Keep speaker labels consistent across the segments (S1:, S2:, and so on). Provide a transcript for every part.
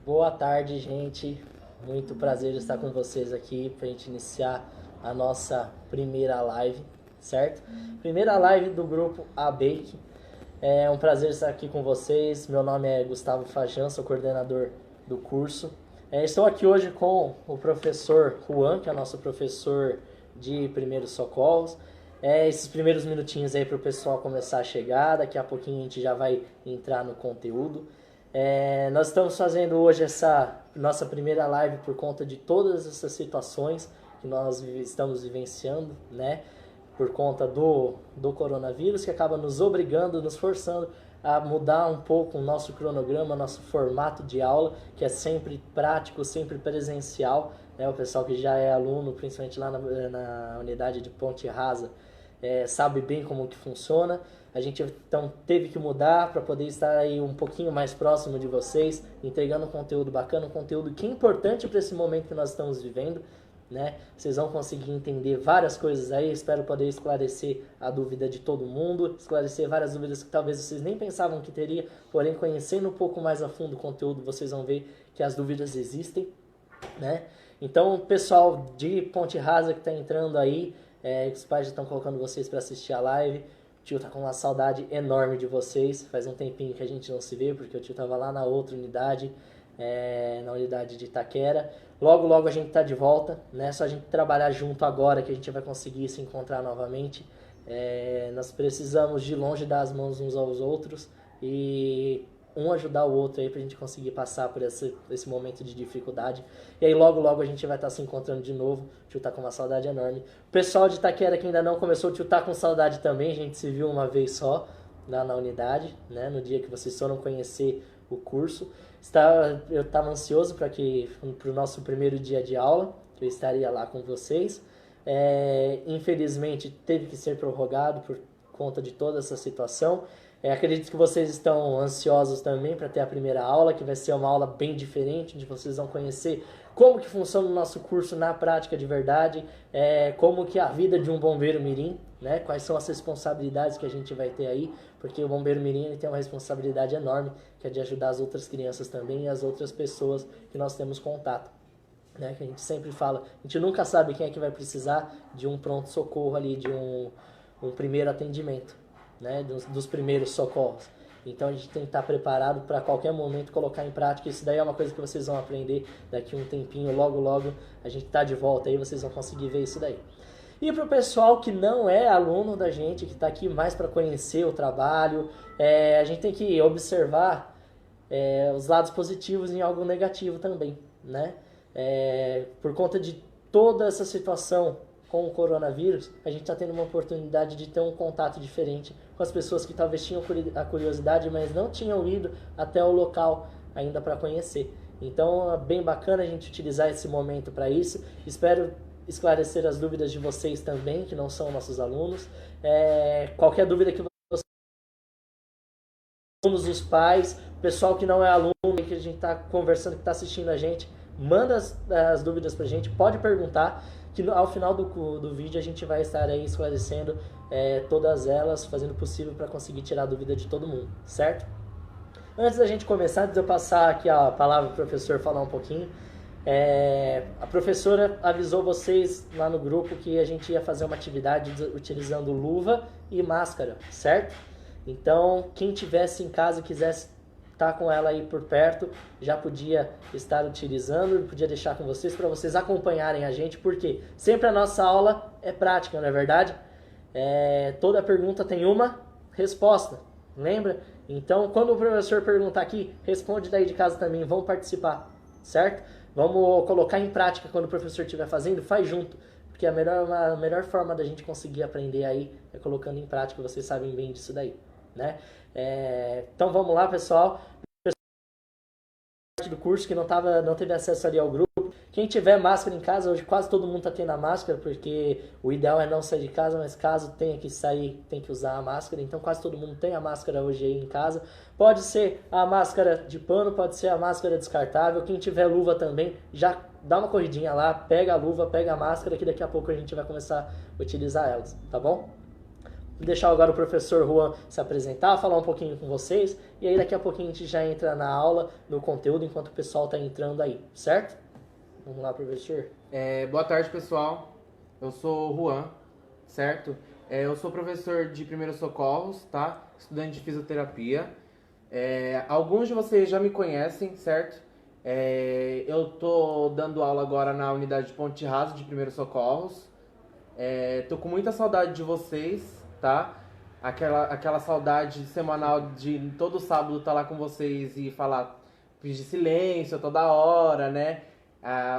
S1: Boa tarde, gente. Muito prazer estar com vocês aqui para a gente iniciar a nossa primeira live, certo? Primeira live do grupo ABAKE. É um prazer estar aqui com vocês. Meu nome é Gustavo Fajan, sou coordenador do curso. Estou aqui hoje com o professor Juan, que é o nosso professor de primeiros socorros. Esses primeiros minutinhos aí para o pessoal começar a chegar, daqui a pouquinho a gente já vai entrar no conteúdo. Nós estamos fazendo hoje essa nossa primeira live por conta de todas essas situações que nós estamos vivenciando, né? Por conta do coronavírus, que acaba nos obrigando, nos forçando a mudar um pouco o nosso cronograma, nosso formato de aula, que é sempre prático, sempre presencial, né? O pessoal que já é aluno, principalmente lá na unidade de Ponte Rasa, sabe bem como que funciona. A gente então teve que mudar para poder estar aí um pouquinho mais próximo de vocês, entregando um conteúdo bacana, um conteúdo que é importante para esse momento que nós estamos vivendo, né? Vocês vão conseguir entender várias coisas aí, espero poder esclarecer a dúvida de todo mundo, esclarecer várias dúvidas que talvez vocês nem pensavam que teria, porém conhecendo um pouco mais a fundo o conteúdo, vocês vão ver que as dúvidas existem, né? Então, o pessoal de Ponte Rasa que está entrando aí, os pais já estão colocando vocês para assistir a live. O tio tá com uma saudade enorme de vocês. Faz um tempinho que a gente não se vê, porque o tio tava lá na outra unidade, na unidade de Itaquera. Logo, logo a gente tá de volta, né? Só a gente trabalhar junto agora que a gente vai conseguir se encontrar novamente. Nós precisamos de longe dar as mãos uns aos outros e um ajudar o outro aí pra gente conseguir passar por esse momento de dificuldade. E aí logo, logo a gente vai estar se encontrando de novo. O tio tá com uma saudade enorme. O pessoal de Itaquera que ainda não começou, o tio tá com saudade também. A gente se viu uma vez só lá na unidade, né? No dia que vocês foram conhecer o curso. Eu estava ansioso para o nosso primeiro dia de aula, que eu estaria lá com vocês. Infelizmente teve que ser prorrogado por conta de toda essa situação. Acredito que vocês estão ansiosos também para ter a primeira aula, que vai ser uma aula bem diferente, onde vocês vão conhecer como que funciona o nosso curso na prática de verdade, como que é a vida de um bombeiro mirim, né? Quais são as responsabilidades que a gente vai ter aí, porque o bombeiro mirim ele tem uma responsabilidade enorme, que é de ajudar as outras crianças também e as outras pessoas que nós temos contato. Né, que a gente sempre fala, a gente nunca sabe quem é que vai precisar de um pronto-socorro ali, de um primeiro atendimento, né, dos primeiros socorros. Então a gente tem que estar preparado para qualquer momento colocar em prática. Isso daí é uma coisa que vocês vão aprender daqui a um tempinho, logo logo a gente está de volta aí, vocês vão conseguir ver isso daí. E para o pessoal que não é aluno da gente, que está aqui mais para conhecer o trabalho, a gente tem que observar os lados positivos e algo negativo também, né? Por conta de toda essa situação com o coronavírus, a gente está tendo uma oportunidade de ter um contato diferente com as pessoas que talvez tinham a curiosidade, mas não tinham ido até o local ainda para conhecer. Então é bem bacana a gente utilizar esse momento para isso. Espero esclarecer as dúvidas de vocês também, que não são nossos alunos. Qualquer dúvida que vocês, os pais, o pessoal que não é aluno, que a gente está conversando, que está assistindo a gente, manda as dúvidas pra gente, pode perguntar, que ao final do vídeo a gente vai estar aí esclarecendo todas elas, fazendo o possível para conseguir tirar a dúvida de todo mundo, certo? Antes da gente começar, antes de eu passar aqui a palavra para o professor falar um pouquinho, a professora avisou vocês lá no grupo que a gente ia fazer uma atividade utilizando luva e máscara, certo? Então, quem tivesse em casa e quisesse estar com ela aí por perto, já podia estar utilizando, podia deixar com vocês para vocês acompanharem a gente, porque sempre a nossa aula é prática, não é verdade? Toda pergunta tem uma resposta, lembra? Então, quando o professor perguntar aqui, responde daí de casa também, vão participar, certo? Vamos colocar em prática quando o professor estiver fazendo, faz junto, porque a melhor forma da gente conseguir aprender aí é colocando em prática, vocês sabem bem disso daí, né? Então vamos lá, pessoal. Do curso que não teve acesso ali ao grupo. Quem tiver máscara em casa, hoje quase todo mundo está tendo a máscara, porque o ideal é não sair de casa, mas caso tenha que sair, tem que usar a máscara. Então quase todo mundo tem a máscara hoje aí em casa. Pode ser a máscara de pano, pode ser a máscara descartável. Quem tiver luva também, já dá uma corridinha lá, pega a luva, pega a máscara, que daqui a pouco a gente vai começar a utilizar elas, tá bom? Vou deixar agora o professor Juan se apresentar, falar um pouquinho com vocês, e aí daqui a pouquinho a gente já entra na aula, no conteúdo, enquanto o pessoal está entrando aí, certo? Vamos lá, professor.
S2: Boa tarde, pessoal. Eu sou o Juan, certo? Eu sou professor de primeiros socorros, tá? Estudante de fisioterapia. Alguns de vocês já me conhecem, certo? Eu tô dando aula agora na unidade de Ponte Rasa de primeiros socorros. Tô com muita saudade de vocês, tá? Aquela saudade semanal de todo sábado estar lá com vocês e falar, pedir silêncio toda hora, né?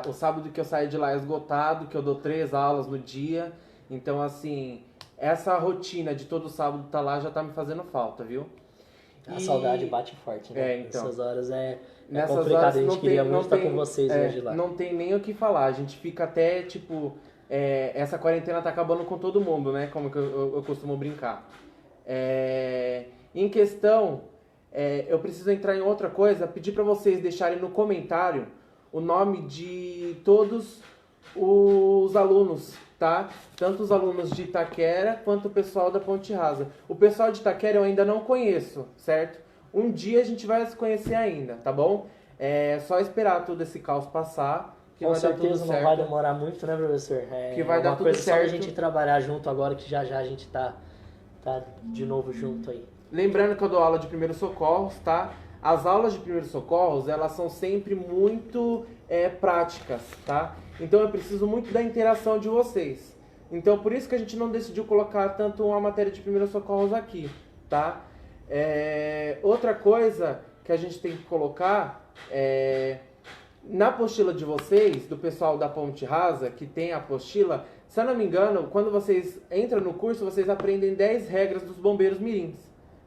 S2: O sábado que eu saio de lá é esgotado, que eu dou 3 aulas no dia. Então, assim, essa rotina de todo sábado estar lá já tá me fazendo falta, viu?
S1: A saudade bate forte, né?
S2: Então.
S1: Nessas horas
S2: Nessas
S1: complicado,
S2: horas
S1: a gente queria muito estar com vocês hoje lá.
S2: Não tem nem o que falar, a gente fica até, tipo, essa quarentena tá acabando com todo mundo, né? Como que eu costumo brincar. Em questão, eu preciso entrar em outra coisa, pedir pra vocês deixarem no comentário o nome de todos os alunos, tá? Tanto os alunos de Itaquera quanto o pessoal da Ponte Rasa. O pessoal de Itaquera eu ainda não conheço, certo? Um dia a gente vai se conhecer ainda, tá bom? É só esperar todo esse caos passar, que
S1: com
S2: vai dar tudo
S1: certeza não
S2: certo.
S1: vai demorar muito, né, professor?
S2: Que vai dar tudo
S1: coisa
S2: certo.
S1: Só a gente trabalhar junto agora, que já a gente tá de novo junto aí.
S2: Lembrando que eu dou aula de primeiros socorros, tá? As aulas de primeiros socorros, elas são sempre muito práticas, tá? Então eu preciso muito da interação de vocês. Então por isso que a gente não decidiu colocar tanto uma matéria de primeiros socorros aqui, tá? Outra coisa que a gente tem que colocar na apostila de vocês, do pessoal da Ponte Rasa, que tem a apostila, se eu não me engano, quando vocês entram no curso, vocês aprendem 10 regras dos bombeiros mirins,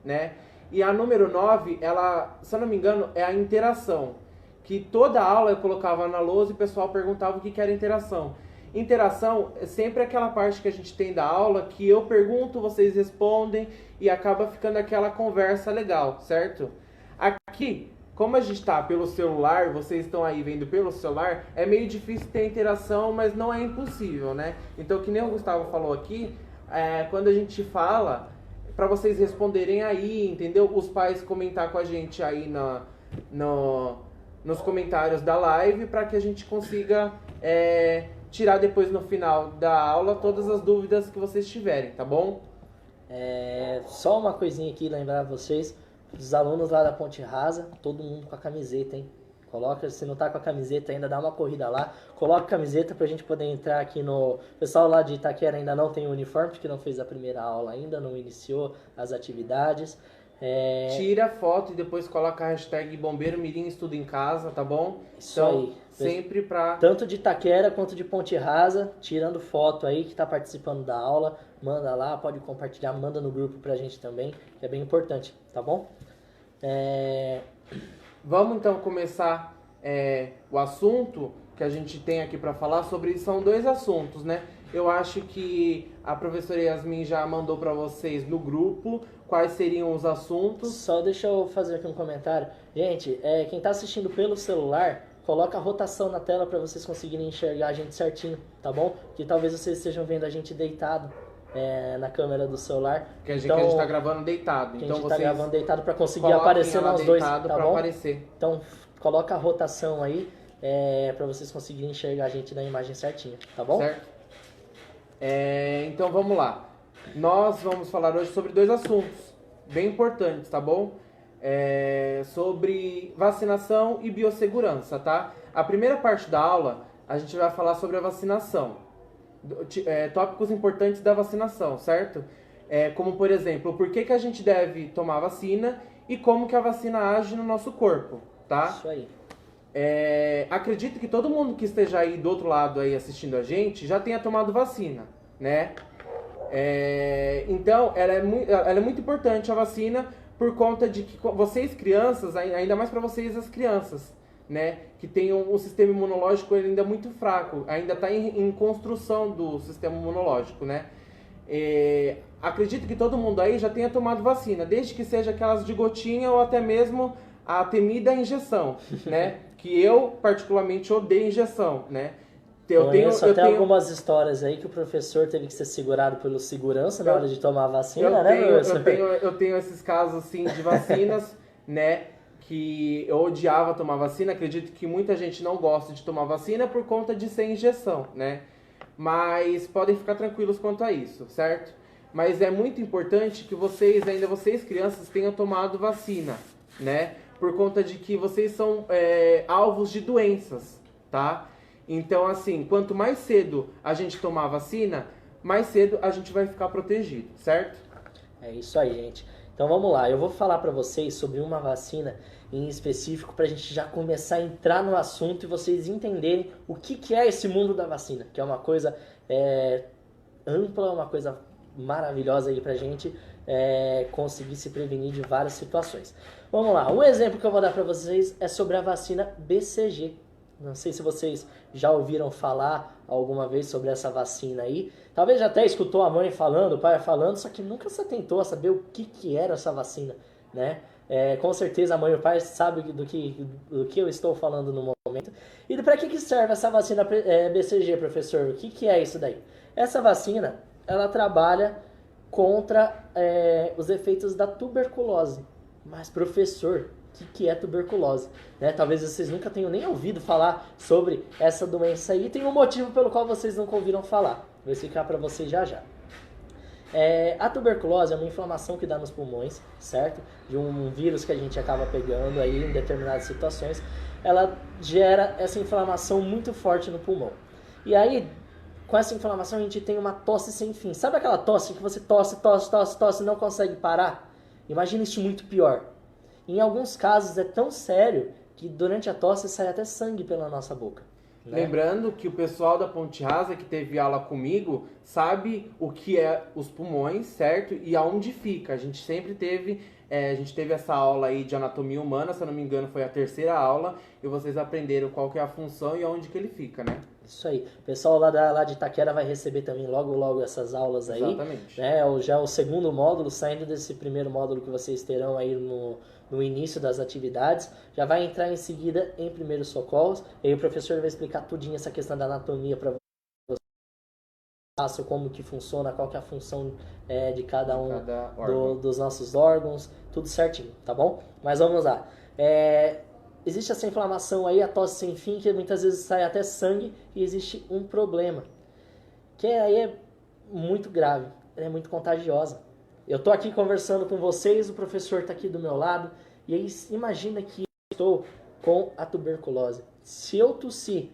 S2: né? E a número 9, ela, se eu não me engano, é a interação. Que toda aula eu colocava na lousa e o pessoal perguntava o que era interação. Interação é sempre aquela parte que a gente tem da aula que eu pergunto, vocês respondem e acaba ficando aquela conversa legal, certo? Aqui, como a gente está pelo celular, vocês estão aí vendo pelo celular, é meio difícil ter interação, mas não é impossível, né? Então, que nem o Gustavo falou aqui, quando a gente fala, para vocês responderem aí, entendeu? Os pais comentar com a gente aí nos comentários da live, para que a gente consiga tirar depois no final da aula todas as dúvidas que vocês tiverem, tá bom?
S1: Só uma coisinha aqui, lembrar vocês, os alunos lá da Ponte Rasa, todo mundo com a camiseta, hein? Coloca, se não tá com a camiseta ainda, dá uma corrida lá, coloca a camiseta pra gente poder entrar aqui no... O pessoal lá de Itaquera ainda não tem o uniforme, porque não fez a primeira aula ainda, não iniciou as atividades.
S2: Tira a foto e depois coloca a hashtag Bombeiro Mirim Estudo em Casa, tá bom?
S1: Isso
S2: então,
S1: aí.
S2: Sempre pra...
S1: Tanto de Itaquera quanto de Ponte Rasa, tirando foto aí que tá participando da aula, manda lá, pode compartilhar, manda no grupo pra gente também, que é bem importante, tá bom?
S2: Vamos então começar o assunto que a gente tem aqui para falar sobre. São 2 assuntos, né? Eu acho que a professora Yasmin já mandou para vocês no grupo quais seriam os assuntos.
S1: Só deixa eu fazer aqui um comentário. Gente, quem tá assistindo pelo celular, coloca a rotação na tela para vocês conseguirem enxergar a gente certinho, tá bom? Que talvez vocês estejam vendo a gente deitado na câmera do celular.
S2: Que a gente tá gravando deitado.
S1: Que
S2: então
S1: a gente
S2: vocês
S1: tá gravando deitado para conseguir aparecer nós dois, tá bom?
S2: Aparecer.
S1: Então coloca a rotação aí para vocês conseguirem enxergar a gente na imagem certinha, tá bom?
S2: Certo. Então vamos lá. Nós vamos falar hoje sobre 2 assuntos bem importantes, tá bom? Sobre vacinação e biossegurança, tá? A primeira parte da aula a gente vai falar sobre a vacinação. Tópicos importantes da vacinação, certo? Como, por exemplo, por que a gente deve tomar vacina e como que a vacina age no nosso corpo, tá?
S1: Isso aí.
S2: Acredito que todo mundo que esteja aí do outro lado aí assistindo a gente já tenha tomado vacina, né? Então, ela é muito importante a vacina por conta de que vocês crianças, ainda mais para vocês as crianças, né? Que tem um sistema imunológico ainda muito fraco, ainda está em construção do sistema imunológico, né? Acredito que todo mundo aí já tenha tomado vacina, desde que seja aquelas de gotinha ou até mesmo a temida injeção, né? Que eu particularmente odeio injeção, né?
S1: Conheço até algumas histórias aí que o professor teve que ser segurado pelo segurança na hora de tomar a vacina, né, professor?
S2: Eu tenho esses casos, assim, de vacinas, né, que eu odiava tomar vacina. Acredito que muita gente não gosta de tomar vacina por conta de ser injeção, né? Mas podem ficar tranquilos quanto a isso, certo? Mas é muito importante que vocês, ainda vocês crianças, tenham tomado vacina, né? Por conta de que vocês são alvos de doenças, tá? Então, assim, quanto mais cedo a gente tomar a vacina, mais cedo a gente vai ficar protegido, certo?
S1: É isso aí, gente. Então vamos lá, eu vou falar para vocês sobre uma vacina em específico para a gente já começar a entrar no assunto e vocês entenderem o que é esse mundo da vacina, que é uma coisa ampla, uma coisa maravilhosa aí pra gente conseguir se prevenir de várias situações. Vamos lá, um exemplo que eu vou dar para vocês é sobre a vacina BCG. Não sei se vocês já ouviram falar alguma vez sobre essa vacina aí. Talvez já até escutou a mãe falando, o pai falando, só que nunca se atentou a saber o que era essa vacina, né? Com certeza a mãe e o pai sabem do que eu estou falando no momento. E para que serve essa vacina BCG, professor? O que é isso daí? Essa vacina, ela trabalha contra os efeitos da tuberculose. Mas, professor, o que é tuberculose? Né? Talvez vocês nunca tenham nem ouvido falar sobre essa doença aí. Tem um motivo pelo qual vocês nunca ouviram falar. Vou explicar para vocês já já. A tuberculose é uma inflamação que dá nos pulmões, certo? De um vírus que a gente acaba pegando aí em determinadas situações. Ela gera essa inflamação muito forte no pulmão. E aí, com essa inflamação, a gente tem uma tosse sem fim. Sabe aquela tosse que você tosse e não consegue parar? Imagina isso muito pior. Em alguns casos é tão sério que durante a tosse sai até sangue pela nossa boca. Né?
S2: Lembrando que o pessoal da Ponte Rasa que teve aula comigo sabe o que é os pulmões, certo? E aonde fica. A gente sempre teve, essa aula aí de anatomia humana, se eu não me engano foi a terceira aula, e vocês aprenderam qual que é a função e aonde que ele fica, né?
S1: Isso aí. O pessoal lá de Itaquera vai receber também logo essas aulas aí.
S2: Exatamente.
S1: Né? Já o segundo módulo, saindo desse primeiro módulo que vocês terão aí no início das atividades, já vai entrar em seguida em primeiros socorros. E aí o professor vai explicar tudinho essa questão da anatomia para vocês, como que funciona, qual que é a função de cada um dos nossos órgãos, tudo certinho, tá bom? Mas vamos lá. Existe essa inflamação aí, a tosse sem fim, que muitas vezes sai até sangue, e existe um problema, que aí é muito grave, é muito contagiosa. Eu tô aqui conversando com vocês, o professor tá aqui do meu lado, e aí imagina que eu estou com a tuberculose. Se eu tossir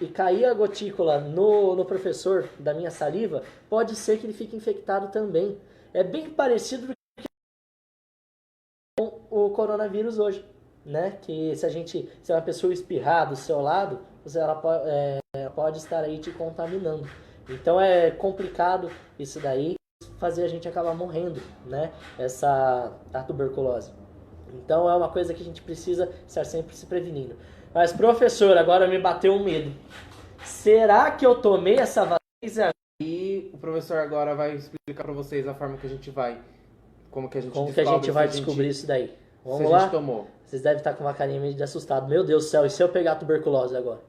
S1: e cair a gotícula no professor da minha saliva, pode ser que ele fique infectado também. É bem parecido com o coronavírus hoje. Né? Que se uma pessoa espirrar do seu lado, ela pode estar aí te contaminando. Então é complicado isso daí, fazer a gente acabar morrendo, né? A tuberculose. Então é uma coisa que a gente precisa estar sempre se prevenindo. Mas professor, agora me bateu um medo. Será que eu tomei essa vacina?
S2: E o professor agora vai explicar para vocês a forma que a gente vai, como que a gente
S1: vai descobrir isso daí. Vamos
S2: se
S1: lá?
S2: A gente tomou.
S1: Vocês devem estar com uma carinha meio de assustado. Meu Deus do céu, e se eu pegar a tuberculose agora?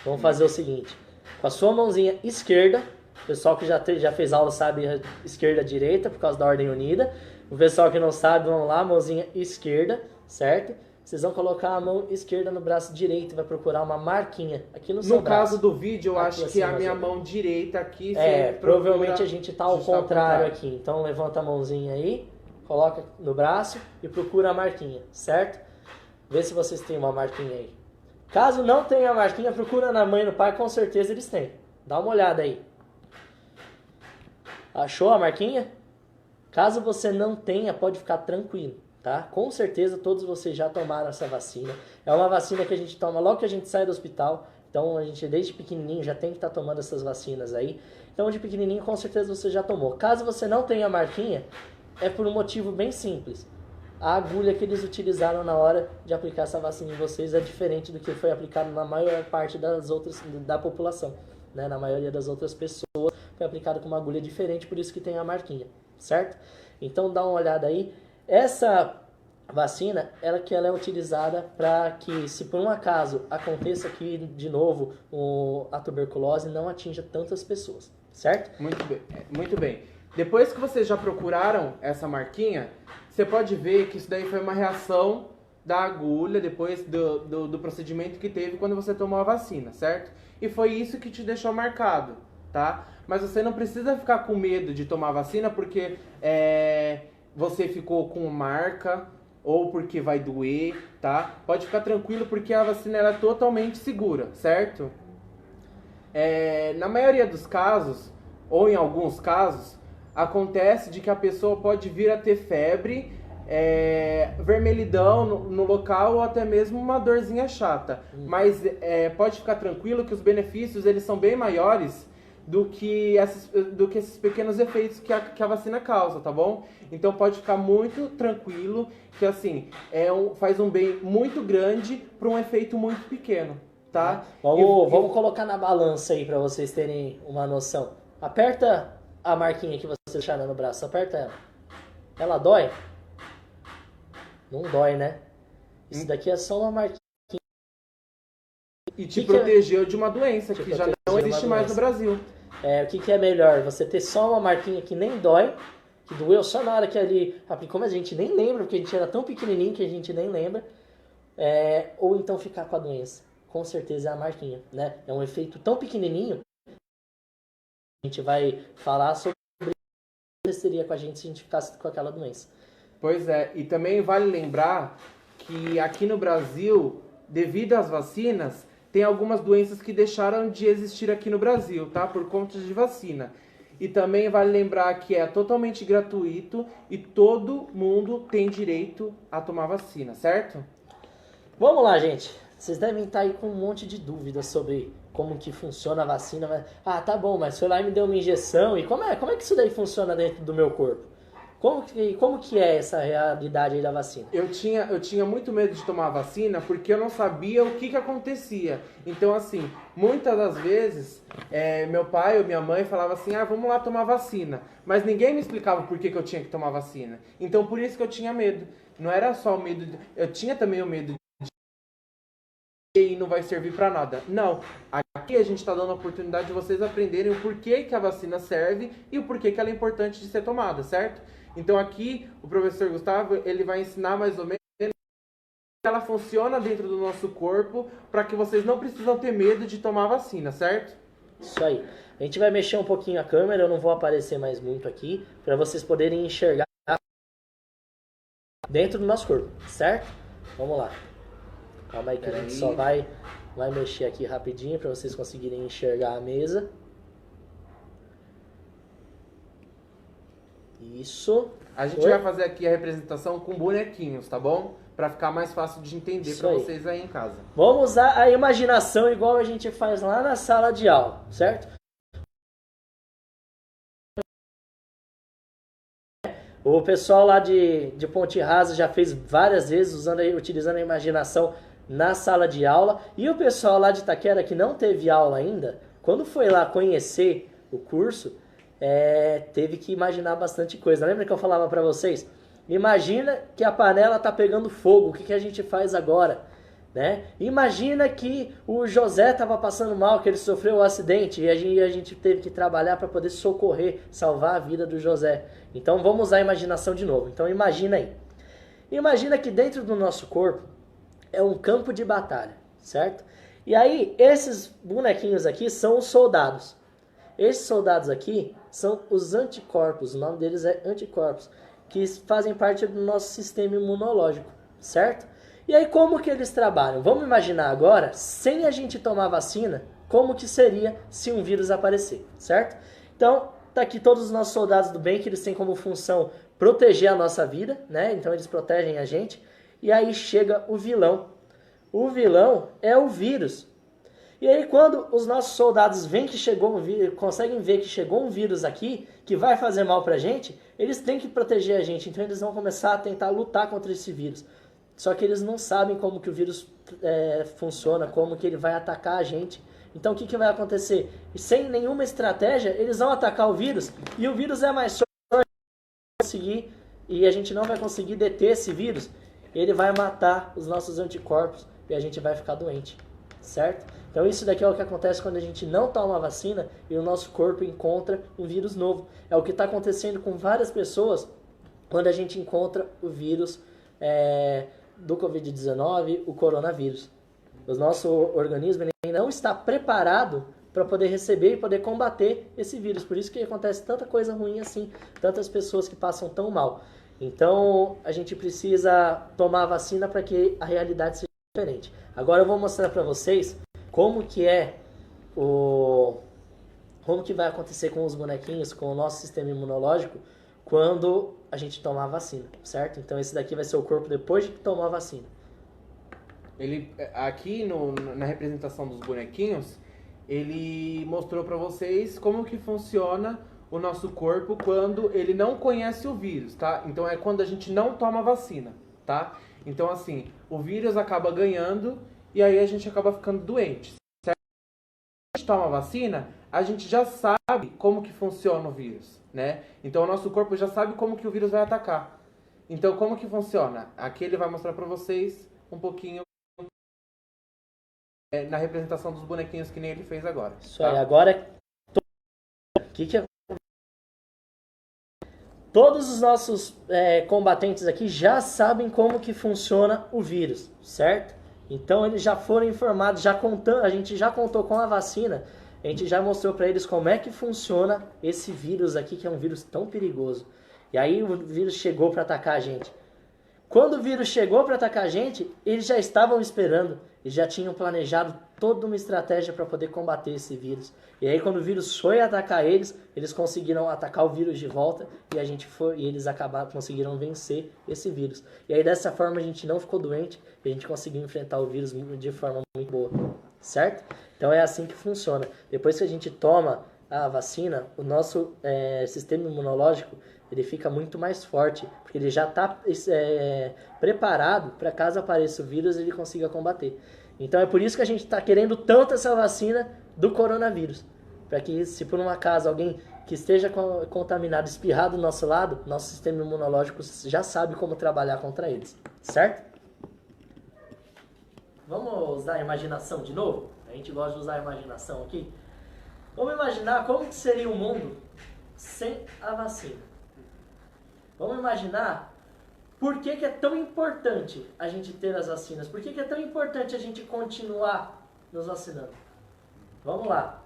S1: Vamos fazer o seguinte. Com a sua mãozinha esquerda, o pessoal que já fez aula sabe esquerda, direita, por causa da ordem unida. O pessoal que não sabe, vamos lá, mãozinha esquerda, certo? Vocês vão colocar a mão esquerda no braço direito e vai procurar uma marquinha aqui no seu braço.
S2: No caso do vídeo, eu acho
S1: assim,
S2: que a minha mão direita aqui...
S1: provavelmente a gente tá ao contrário aqui. Então levanta a mãozinha aí, coloca no braço e procura a marquinha, certo? Vê se vocês têm uma marquinha aí. Caso não tenha a marquinha, procura na mãe e no pai, com certeza eles têm. Dá uma olhada aí. Achou a marquinha? Caso você não tenha, pode ficar tranquilo, tá? Com certeza todos vocês já tomaram essa vacina. É uma vacina que a gente toma logo que a gente sai do hospital. Então a gente desde pequenininho já tem que estar tomando essas vacinas aí. Então de pequenininho com certeza você já tomou. Caso você não tenha a marquinha, é por um motivo bem simples. A agulha que eles utilizaram na hora de aplicar essa vacina em vocês é diferente do que foi aplicado na maior parte da população, né? Na maioria das outras pessoas foi aplicado com uma agulha diferente, por isso que tem a marquinha, certo? Então dá uma olhada aí. Essa vacina, ela é utilizada para que, se por um acaso aconteça aqui de novo a tuberculose, não atinja tantas pessoas, certo?
S2: Muito bem, muito bem. Depois que vocês já procuraram essa marquinha, você pode ver que isso daí foi uma reação da agulha depois do procedimento que teve quando você tomou a vacina, certo? E foi isso que te deixou marcado, tá? Mas você não precisa ficar com medo de tomar a vacina porque você ficou com marca ou porque vai doer, tá? Pode ficar tranquilo porque a vacina ela é totalmente segura, certo? Na maioria dos casos, ou em alguns casos, acontece de que a pessoa pode vir a ter febre, vermelhidão no local ou até mesmo uma dorzinha chata. Mas pode ficar tranquilo que os benefícios eles são bem maiores do que esses pequenos efeitos que a vacina causa, tá bom? Então pode ficar muito tranquilo que assim, faz um bem muito grande para um efeito muito pequeno, tá?
S1: Vamos colocar na balança aí para vocês terem uma noção. Aperta a marquinha que você deixar no braço, aperta ela. Ela dói? Não dói, né? Isso daqui é só uma marquinha.
S2: E te protegeu de uma doença que já não existe mais no Brasil.
S1: O que é melhor? Você ter só uma marquinha que nem dói, que doeu só na hora que ali aplicou, mas a gente nem lembra, porque a gente era tão pequenininho que a gente nem lembra. Ou então ficar com a doença. Com certeza é a marquinha, né? É um efeito tão pequenininho. A gente vai falar sobre o que seria com a gente se a gente ficasse com aquela doença.
S2: Pois é, e também vale lembrar que aqui no Brasil, devido às vacinas, tem algumas doenças que deixaram de existir aqui no Brasil, tá? Por conta de vacina. E também vale lembrar que é totalmente gratuito e todo mundo tem direito a tomar vacina, certo?
S1: Vamos lá, gente. Vocês devem estar aí com um monte de dúvidas sobre como que funciona a vacina. Mas, tá bom, mas foi lá e me deu uma injeção. E como é que isso daí funciona dentro do meu corpo? Como que é essa realidade aí da vacina?
S2: Eu tinha muito medo de tomar a vacina porque eu não sabia o que acontecia. Então, assim, muitas das vezes, meu pai ou minha mãe falavam assim, vamos lá tomar vacina. Mas ninguém me explicava por que eu tinha que tomar vacina. Então, por isso que eu tinha medo. Não era só o medo, eu tinha também o medo e não vai servir para nada. Não, aqui a gente está dando a oportunidade de vocês aprenderem o porquê que a vacina serve e o porquê que ela é importante de ser tomada, certo? Então aqui o professor Gustavo ele vai ensinar mais ou menos como ela funciona dentro do nosso corpo para que vocês não precisam ter medo de tomar a vacina, certo?
S1: Isso aí. A gente vai mexer um pouquinho a câmera, eu não vou aparecer mais muito aqui, para vocês poderem enxergar dentro do nosso corpo, certo? Vamos lá. Calma aí que a gente só vai mexer aqui rapidinho para vocês conseguirem enxergar a mesa. Isso.
S2: A gente vai fazer aqui a representação com bonequinhos, tá bom? Para ficar mais fácil de entender para vocês aí em casa.
S1: Vamos usar a imaginação igual a gente faz lá na sala de aula, certo? O pessoal lá de Ponte Rasa já fez várias vezes utilizando a imaginação na sala de aula. E o pessoal lá de Itaquera que não teve aula ainda, quando foi lá conhecer o curso, teve que imaginar bastante coisa. Lembra que eu falava para vocês? Imagina que a panela está pegando fogo, o que a gente faz agora? Né? Imagina que o José estava passando mal, que ele sofreu um acidente e a gente teve que trabalhar para poder socorrer, salvar a vida do José. Então vamos usar a imaginação de novo. Então imagina aí. Imagina que dentro do nosso corpo é um campo de batalha, certo? E aí esses bonequinhos aqui são os soldados. Esses soldados aqui são os anticorpos, o nome deles é anticorpos, que fazem parte do nosso sistema imunológico, certo? E aí como que eles trabalham? Vamos imaginar agora, sem a gente tomar vacina, como que seria se um vírus aparecer, certo? Então, tá aqui todos os nossos soldados do bem, que eles têm como função proteger a nossa vida, né? Então eles protegem a gente. E aí chega o vilão. O vilão é o vírus. E aí quando os nossos soldados veem que chegou um vírus, conseguem ver que chegou um vírus aqui, que vai fazer mal pra gente, eles têm que proteger a gente. Então eles vão começar a tentar lutar contra esse vírus. Só que eles não sabem como que o vírus funciona, como que ele vai atacar a gente. Então o que vai acontecer? Sem nenhuma estratégia, eles vão atacar o vírus, e o vírus é mais forte e a gente não vai conseguir deter esse vírus. ele vai matar os nossos anticorpos e a gente vai ficar doente, certo? Então isso daqui é o que acontece quando a gente não toma a vacina e o nosso corpo encontra um vírus novo. É o que está acontecendo com várias pessoas quando a gente encontra o vírus do Covid-19, o coronavírus. O nosso organismo ele não está preparado para poder receber e poder combater esse vírus. Por isso que acontece tanta coisa ruim assim, tantas pessoas que passam tão mal. Então, a gente precisa tomar a vacina para que a realidade seja diferente. Agora eu vou mostrar para vocês como que vai acontecer com os bonequinhos, com o nosso sistema imunológico, quando a gente tomar a vacina, certo? Então, esse daqui vai ser o corpo depois de tomar a vacina.
S2: Ele, aqui na representação dos bonequinhos, ele mostrou para vocês como que funciona o nosso corpo quando ele não conhece o vírus, tá? Então é quando a gente não toma vacina, tá? Então assim, o vírus acaba ganhando e aí a gente acaba ficando doente, certo? Quando a gente toma vacina, a gente já sabe como que funciona o vírus, né? Então o nosso corpo já sabe como que o vírus vai atacar. Então como que funciona? Aqui ele vai mostrar para vocês um pouquinho na representação dos bonequinhos que nem ele fez agora.
S1: Isso aí, agora todos os nossos combatentes aqui já sabem como que funciona o vírus, certo? Então eles já foram informados, a gente já contou com a vacina, a gente já mostrou para eles como é que funciona esse vírus aqui, que é um vírus tão perigoso. E aí o vírus chegou para atacar a gente. Quando o vírus chegou para atacar a gente, eles já estavam esperando, eles já tinham planejado toda uma estratégia para poder combater esse vírus. E aí quando o vírus foi atacar eles conseguiram atacar o vírus de volta e eles conseguiram vencer esse vírus. E aí dessa forma a gente não ficou doente e a gente conseguiu enfrentar o vírus de forma muito boa, certo? Então é assim que funciona. Depois que a gente toma a vacina, o nosso sistema imunológico ele fica muito mais forte, porque ele já está preparado para caso apareça o vírus ele consiga combater. Então é por isso que a gente está querendo tanto essa vacina do coronavírus, para que se por um acaso alguém que esteja contaminado espirrar do nosso lado, nosso sistema imunológico já sabe como trabalhar contra eles, certo? Vamos usar a imaginação de novo? A gente gosta de usar a imaginação aqui. Vamos imaginar como que seria o mundo sem a vacina. Vamos imaginar por que é tão importante a gente ter as vacinas. Por que é tão importante a gente continuar nos vacinando. Vamos lá.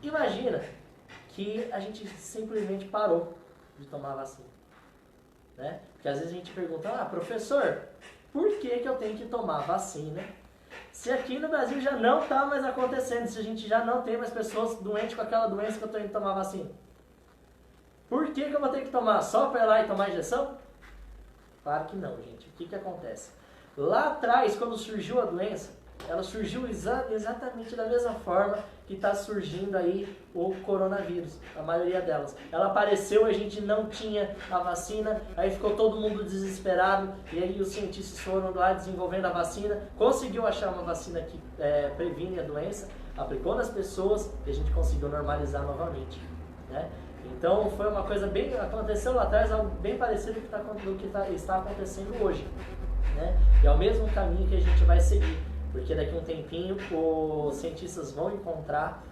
S1: Imagina que a gente simplesmente parou de tomar a vacina. Né? Porque às vezes a gente pergunta, professor, por que eu tenho que tomar vacina se aqui no Brasil já não está mais acontecendo, se a gente já não tem mais pessoas doentes com aquela doença que eu estou indo tomar vacina? Por que eu vou ter que tomar? Só para ir lá e tomar injeção? Claro que não, gente. O que acontece? Lá atrás, quando surgiu a doença, ela surgiu exatamente da mesma forma que está surgindo aí o coronavírus, a maioria delas. Ela apareceu, a gente não tinha a vacina, aí ficou todo mundo desesperado, e aí os cientistas foram lá desenvolvendo a vacina, conseguiu achar uma vacina que previne a doença, aplicou nas pessoas e a gente conseguiu normalizar novamente, né? Então foi uma coisa aconteceu lá atrás, algo bem parecido com o que está acontecendo hoje, né? E é o mesmo caminho que a gente vai seguir. Porque daqui a um tempinho os cientistas vão encontrar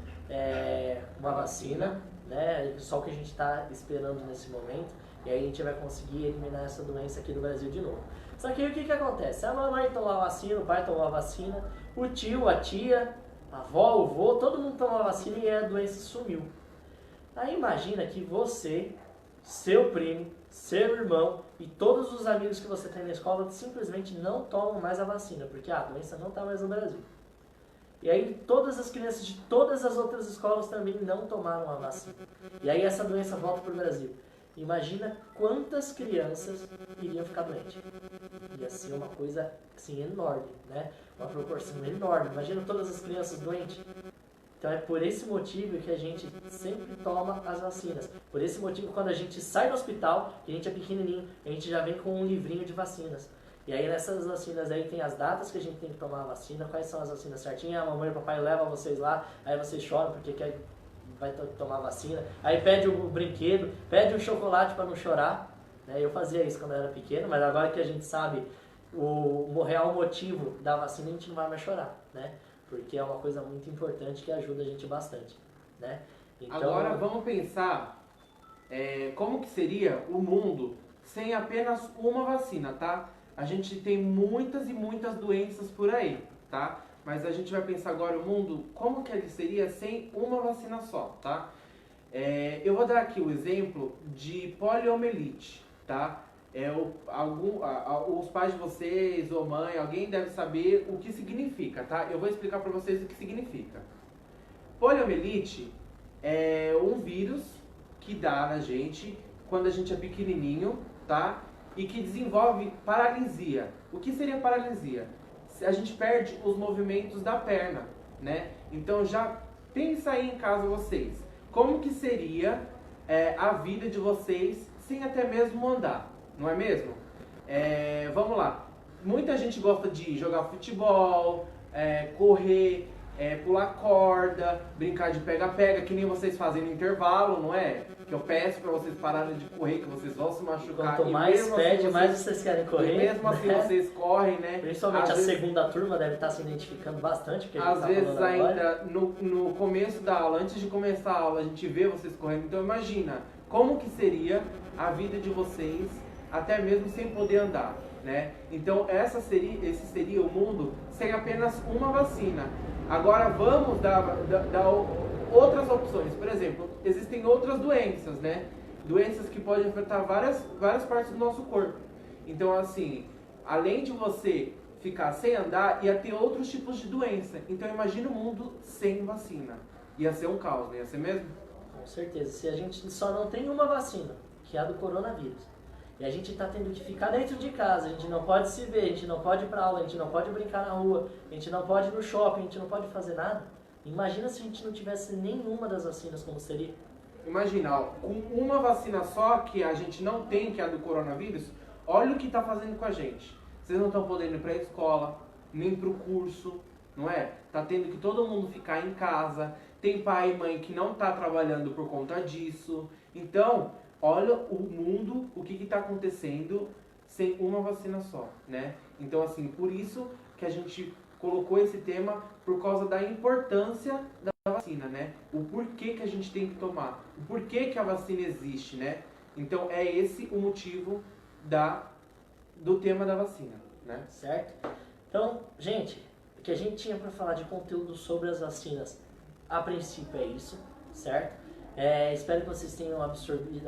S1: uma vacina, né? Só o que a gente está esperando nesse momento. E aí a gente vai conseguir eliminar essa doença aqui do Brasil de novo. Só que aí o que acontece? A mamãe tomou a vacina, o pai tomou a vacina, o tio, a tia, a avó, o vô, todo mundo tomou a vacina e a doença sumiu. Aí imagina que você, seu primo, seu irmão e todos os amigos que você tem na escola simplesmente não tomam mais a vacina, porque a doença não está mais no Brasil. E aí todas as crianças de todas as outras escolas também não tomaram a vacina. E aí essa doença volta para o Brasil. Imagina quantas crianças iriam ficar doentes. Ia ser uma coisa assim, enorme, né? Uma proporção enorme. Imagina todas as crianças doentes. Então é por esse motivo que a gente sempre toma as vacinas. Por esse motivo, quando a gente sai do hospital, que a gente é pequenininho, a gente já vem com um livrinho de vacinas. E aí nessas vacinas aí tem as datas que a gente tem que tomar a vacina, quais são as vacinas certinhas, a mamãe e o papai levam vocês lá, aí vocês choram porque vai tomar a vacina, aí pede o brinquedo, pede o chocolate para não chorar, né? Eu fazia isso quando eu era pequeno, mas agora que a gente sabe o real motivo da vacina, a gente não vai mais chorar, né? Porque é uma coisa muito importante que ajuda a gente bastante, né?
S2: Então, agora vamos pensar como que seria o mundo sem apenas uma vacina, tá? A gente tem muitas e muitas doenças por aí, tá? Mas a gente vai pensar agora o mundo, como que ele seria sem uma vacina só, tá? Eu vou dar aqui o exemplo de poliomielite, tá? Os pais de vocês ou mãe, alguém deve saber o que significa, tá? Eu vou explicar para vocês o que significa. Poliomielite é um vírus que dá na gente quando a gente é pequenininho, tá? E que desenvolve paralisia. O que seria paralisia? A gente perde os movimentos da perna, né? Então já pensa aí em casa vocês. Como que seria a vida de vocês sem até mesmo andar, não é mesmo? Vamos lá. Muita gente gosta de jogar futebol, correr, pular corda, brincar de pega-pega, que nem vocês fazem no intervalo, não é? Que eu peço pra vocês pararem de correr, que vocês vão se machucar.
S1: Quanto mais pede, mais vocês querem correr.
S2: E mesmo assim vocês correm, né?
S1: Principalmente a segunda turma deve estar se identificando bastante. Porque
S2: às vezes ainda no começo da aula, antes de começar a aula, a gente vê vocês correndo. Então imagina como que seria a vida de vocês, até mesmo sem poder andar, né? Então esse seria o mundo sem apenas uma vacina. Agora vamos dar outras opções. Por exemplo, existem outras doenças, né? Doenças que podem afetar várias partes do nosso corpo. Então, assim, além de você ficar sem andar, ia ter outros tipos de doença. Então, imagina o mundo sem vacina. Ia ser um caos, não ia ser mesmo?
S1: Com certeza. Se a gente só não tem uma vacina, que é a do coronavírus, e a gente está tendo que ficar dentro de casa, a gente não pode se ver, a gente não pode ir para aula, a gente não pode brincar na rua, a gente não pode ir no shopping, a gente não pode fazer nada. Imagina se a gente não tivesse nenhuma das vacinas, como seria?
S2: Imagina, ó, com uma vacina só que a gente não tem, que é a do coronavírus, olha o que está fazendo com a gente. Vocês não estão podendo ir para a escola, nem para o curso, não é? Tá tendo que todo mundo ficar em casa, tem pai e mãe que não está trabalhando por conta disso. Então, olha o mundo, o que está acontecendo sem uma vacina só, né? Então, assim, por isso que a gente colocou esse tema, por causa da importância da vacina, né? O porquê que a gente tem que tomar, o porquê que a vacina existe, né? Então, é esse o motivo do tema da vacina, né?
S1: Certo? Então, gente, o que a gente tinha para falar de conteúdo sobre as vacinas, a princípio é isso, certo? Espero que vocês tenham absorvido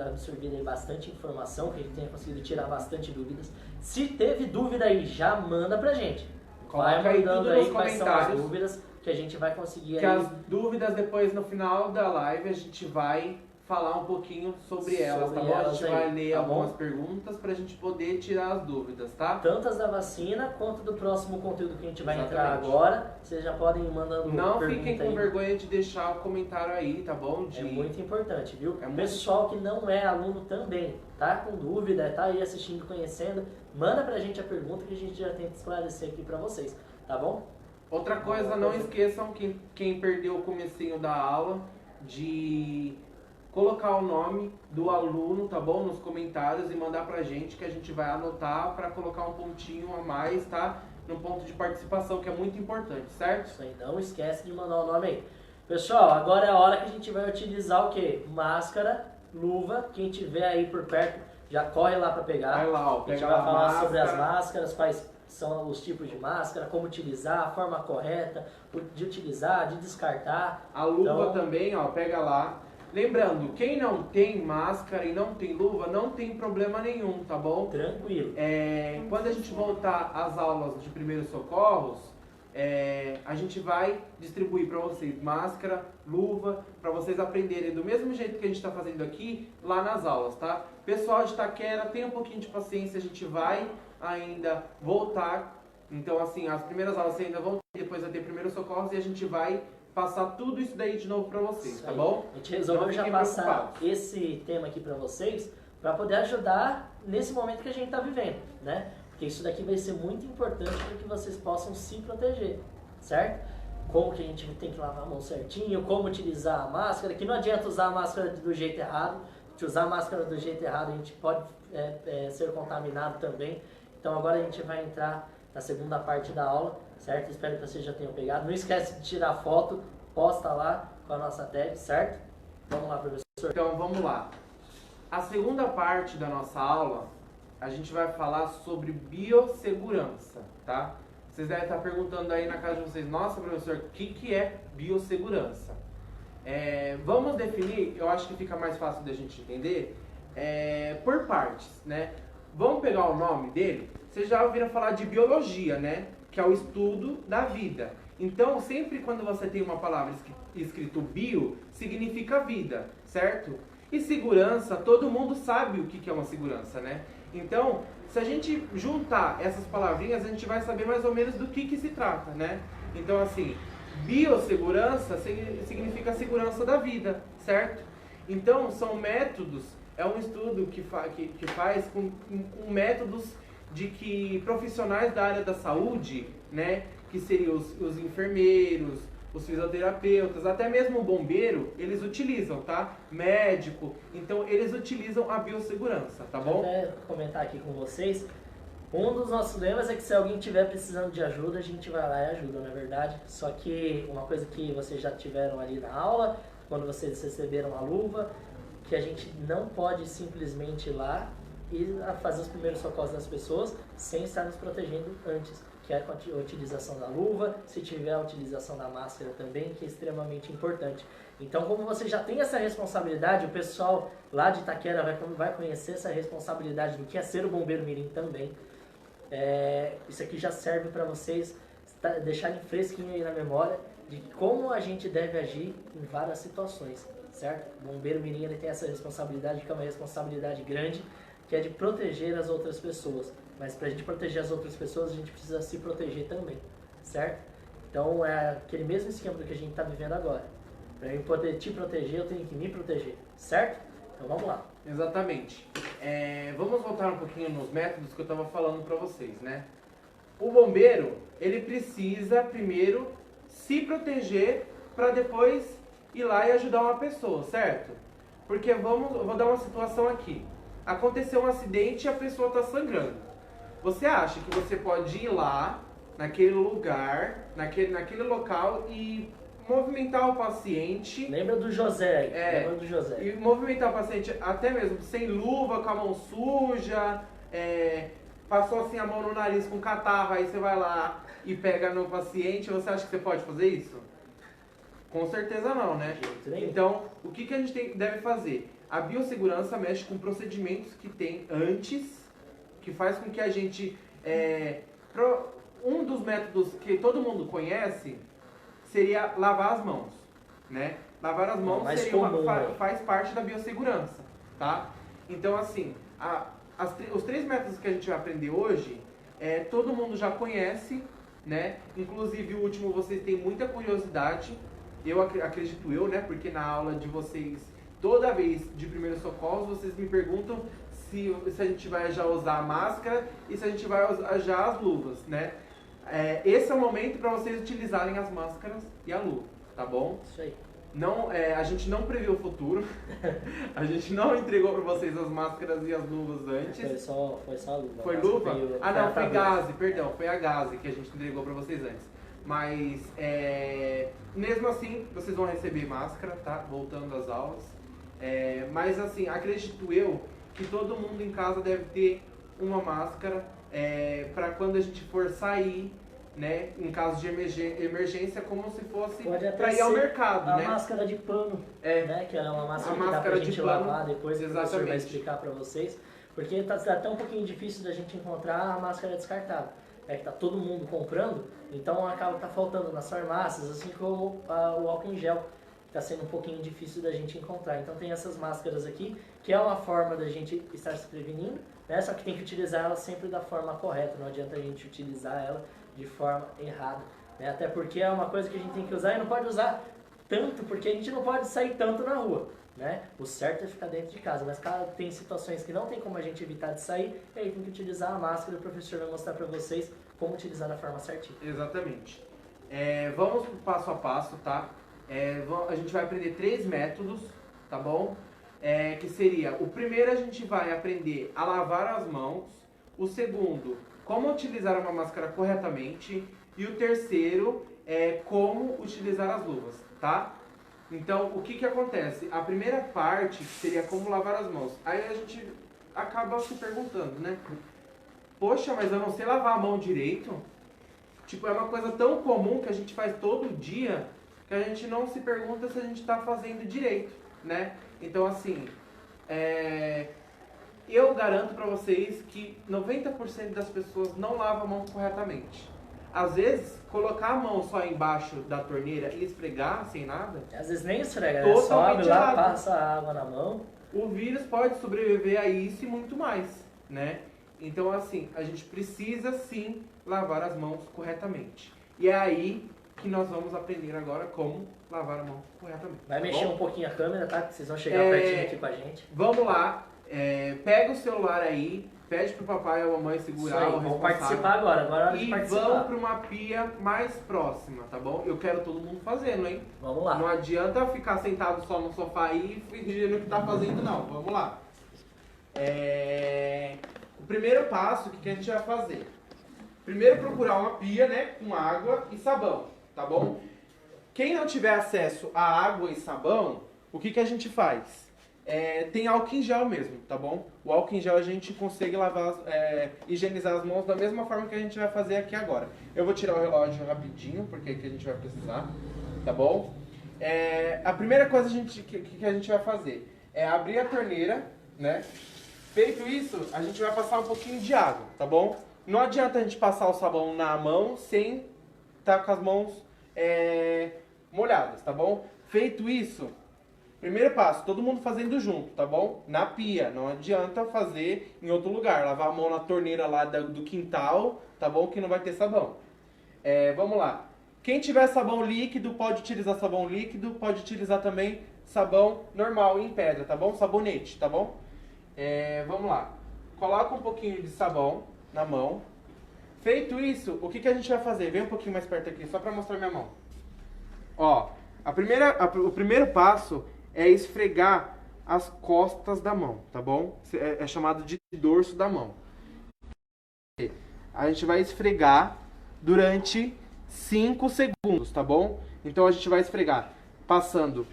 S1: aí bastante informação, que a gente tenha conseguido tirar bastante dúvidas. Se teve dúvida aí, já manda pra gente. Vai mandando aí quais são as dúvidas, que a gente vai conseguir
S2: aí. As dúvidas depois no final da live a gente vai falar um pouquinho sobre elas, tá bom? A gente vai ler algumas perguntas pra gente poder tirar as dúvidas, tá?
S1: Tanto as da vacina quanto do próximo conteúdo que a gente vai entrar agora. Vocês já podem ir mandando
S2: Não fiquem com vergonha de deixar o comentário aí, tá bom?
S1: É muito importante, viu? Pessoal que não é aluno também, tá com dúvida, tá aí assistindo, conhecendo, manda pra gente a pergunta que a gente já tenta esclarecer aqui pra vocês, tá bom?
S2: Outra coisa, não esqueçam que quem perdeu o comecinho da aula de colocar o nome do aluno, tá bom? Nos comentários e mandar pra gente, que a gente vai anotar pra colocar um pontinho a mais, tá? No ponto de participação, que é muito importante, certo?
S1: Isso aí, não esquece de mandar o nome aí. Pessoal, agora é a hora que a gente vai utilizar o quê? Máscara, luva, quem tiver aí por perto já corre lá pra pegar.
S2: Vai lá, ó,
S1: a gente vai falar sobre as máscaras, quais são os tipos de máscara, como utilizar, a forma correta de utilizar, de descartar.
S2: A luva também, ó, pega lá. Lembrando, quem não tem máscara e não tem luva, não tem problema nenhum, tá bom?
S1: Tranquilo.
S2: Quando a gente voltar às aulas de primeiros socorros, a gente vai distribuir para vocês máscara, luva, para vocês aprenderem do mesmo jeito que a gente está fazendo aqui, lá nas aulas, tá? Pessoal de Itaquera, tenha um pouquinho de paciência, a gente vai ainda voltar. Então, assim, as primeiras aulas ainda vão ter, depois vai ter primeiros socorros e a gente vai passar tudo isso daí de novo pra vocês, tá bom?
S1: A gente resolveu já passar esse tema aqui pra vocês, pra poder ajudar nesse momento que a gente tá vivendo, né? Porque isso daqui vai ser muito importante para que vocês possam se proteger, certo? Como que a gente tem que lavar a mão certinho, como utilizar a máscara, que não adianta usar a máscara do jeito errado, Se usar a máscara do jeito errado, a gente pode ser contaminado também. Então agora a gente vai entrar na segunda parte da aula, certo? Espero que vocês já tenham pegado. Não esquece de tirar foto, posta lá com a nossa tag, certo? Vamos lá, professor.
S2: Então vamos lá. A segunda parte da nossa aula, a gente vai falar sobre biossegurança, tá? Vocês devem estar perguntando aí na casa de vocês, nossa, professor, o que é biossegurança? Vamos definir, eu acho que fica mais fácil da gente entender, por partes, né? Vamos pegar o nome dele? Vocês já ouviram falar de biologia, né? Que é o estudo da vida. Então, sempre quando você tem uma palavra escrito bio, significa vida, certo? E segurança, todo mundo sabe o que é uma segurança, né? Então, se a gente juntar essas palavrinhas, a gente vai saber mais ou menos do que se trata, né? Então, assim, biossegurança significa segurança da vida, certo? Então, são métodos, é um estudo que faz com métodos de que profissionais da área da saúde, né, que seriam os enfermeiros, os fisioterapeutas, até mesmo o bombeiro, eles utilizam, tá? Médico, então eles utilizam a biossegurança, tá bom?
S1: Vou até comentar aqui com vocês. Um dos nossos lemas é que se alguém estiver precisando de ajuda, a gente vai lá e ajuda, não é verdade? Só que uma coisa que vocês já tiveram ali na aula, quando vocês receberam a luva, que a gente não pode simplesmente ir lá e fazer os primeiros socorros das pessoas sem estar nos protegendo antes, que é a utilização da luva, se tiver a utilização da máscara também, que é extremamente importante. Então, como você já tem essa responsabilidade, o pessoal lá de Itaquera vai conhecer essa responsabilidade do que é ser o bombeiro mirim também. Isso aqui já serve para vocês deixarem fresquinho aí na memória de como a gente deve agir em várias situações, certo? O bombeiro mirim ele tem essa responsabilidade, que é uma responsabilidade grande, que é de proteger as outras pessoas. Mas para a gente proteger as outras pessoas, a gente precisa se proteger também, certo? Então é aquele mesmo esquema do que a gente está vivendo agora. Para eu poder te proteger, eu tenho que me proteger, certo? Então vamos lá.
S2: Exatamente. Vamos voltar um pouquinho nos métodos que eu estava falando para vocês, né? O bombeiro, ele precisa primeiro se proteger para depois ir lá e ajudar uma pessoa, certo? Porque eu vou dar uma situação aqui. Aconteceu um acidente e a pessoa está sangrando. Você acha que você pode ir lá, naquele lugar, naquele local e movimentar o paciente...
S1: Lembra do José aí, lembra do José.
S2: E movimentar o paciente até mesmo sem luva, com a mão suja, passou assim a mão no nariz com catarro, aí você vai lá e pega no paciente, você acha que você pode fazer isso? Com certeza não, né? Então, o que a gente deve fazer? A biossegurança mexe com procedimentos que tem antes, que faz com que a gente... um dos métodos que todo mundo conhece seria lavar as mãos, né? Lavar as mãos faz parte da biossegurança, tá? Então, assim, os 3 métodos que a gente vai aprender hoje, todo mundo já conhece, né? Inclusive, o último vocês têm muita curiosidade, acredito eu, né? Porque na aula de vocês, toda vez de primeiros socorros, vocês me perguntam se a gente vai já usar a máscara e se a gente vai usar já as luvas, né? Esse é o momento para vocês utilizarem as máscaras e a luva, tá bom?
S1: Isso aí.
S2: Não, a gente não previu o futuro, a gente não entregou para vocês as máscaras e as luvas antes.
S1: Foi só a luva.
S2: Foi luva? Não, foi gaze, perdão, foi a gaze que a gente entregou para vocês antes. Mas, mesmo assim, vocês vão receber máscara, tá? Voltando às aulas. Mas, assim, acredito eu que todo mundo em casa deve ter uma máscara para quando a gente for sair, né, em caso de emergência, como se fosse para ir ao mercado,
S1: a
S2: né?
S1: máscara de pano, né, que é uma máscara que dá pra gente lavar depois, o professor vai explicar para vocês, porque tá até um pouquinho difícil da gente encontrar a máscara descartável. Que tá todo mundo comprando, então acaba faltando nas farmácias, assim como o álcool em gel, que tá sendo um pouquinho difícil da gente encontrar. Então tem essas máscaras aqui, que é uma forma da gente estar se prevenindo, né? Só que tem que utilizar ela sempre da forma correta, não adianta a gente utilizar ela de forma errada, né? Até porque é uma coisa que a gente tem que usar e não pode usar tanto, porque a gente não pode sair tanto na rua, né? O certo é ficar dentro de casa, mas claro, tem situações que não tem como a gente evitar de sair, e aí tem que utilizar a máscara e o professor vai mostrar para vocês como utilizar da forma certinha.
S2: Exatamente. Vamos pro passo a passo, tá? A gente vai aprender 3 métodos, tá bom? que seria, o primeiro a gente vai aprender a lavar as mãos, o segundo, como utilizar uma máscara corretamente, e o terceiro é como utilizar as luvas, tá? Então, o que acontece? A primeira parte seria como lavar as mãos. Aí a gente acaba se perguntando, né? Poxa, mas eu não sei lavar a mão direito? Tipo, é uma coisa tão comum que a gente faz todo dia que a gente não se pergunta se a gente está fazendo direito, né? Então, assim, eu garanto para vocês que 90% das pessoas não lavam a mão corretamente. Às vezes, colocar a mão só embaixo da torneira e esfregar sem nada...
S1: Às vezes nem esfrega, né? Só abre lá, passa a água na mão.
S2: O vírus pode sobreviver a isso e muito mais, né? Então, assim, a gente precisa sim lavar as mãos corretamente. E é aí que nós vamos aprender agora como lavar a mão corretamente.
S1: Vai mexer um pouquinho a câmera, tá? Que vocês vão chegar pertinho aqui com a gente.
S2: Vamos lá. Pega o celular aí, pede pro papai ou a mamãe segurar o responsável.
S1: Vamos participar agora é hora de participar.
S2: E vamos para uma pia mais próxima, tá bom? Eu quero todo mundo fazendo, hein?
S1: Vamos lá.
S2: Não adianta ficar sentado só no sofá aí e fingindo que tá fazendo, não. Vamos lá. O primeiro passo, o que a gente vai fazer? Primeiro procurar uma pia, né? Com água e sabão, tá bom? Quem não tiver acesso a água e sabão, o que a gente faz? Tem álcool em gel mesmo, tá bom? O álcool em gel a gente consegue lavar, higienizar as mãos da mesma forma que a gente vai fazer aqui agora. Eu vou tirar o relógio rapidinho, porque é que a gente vai precisar, tá bom? A primeira coisa que a gente vai fazer é abrir a torneira, né? Feito isso, a gente vai passar um pouquinho de água, tá bom? Não adianta a gente passar o sabão na mão sem estar com as mãos molhadas, tá bom? Feito isso, primeiro passo, todo mundo fazendo junto, tá bom? Na pia, não adianta fazer em outro lugar. Lavar a mão na torneira lá do quintal, tá bom? Que não vai ter sabão. Vamos lá. Quem tiver sabão líquido, pode utilizar sabão líquido, pode utilizar também sabão normal, em pedra, tá bom? Sabonete, tá bom? Vamos lá. Coloca um pouquinho de sabão na mão. Feito isso, o que a gente vai fazer? Vem um pouquinho mais perto aqui, só pra mostrar minha mão. Ó, o primeiro passo é esfregar as costas da mão, tá bom? É chamado de dorso da mão. A gente vai esfregar durante 5 segundos, tá bom? Então a gente vai esfregar passando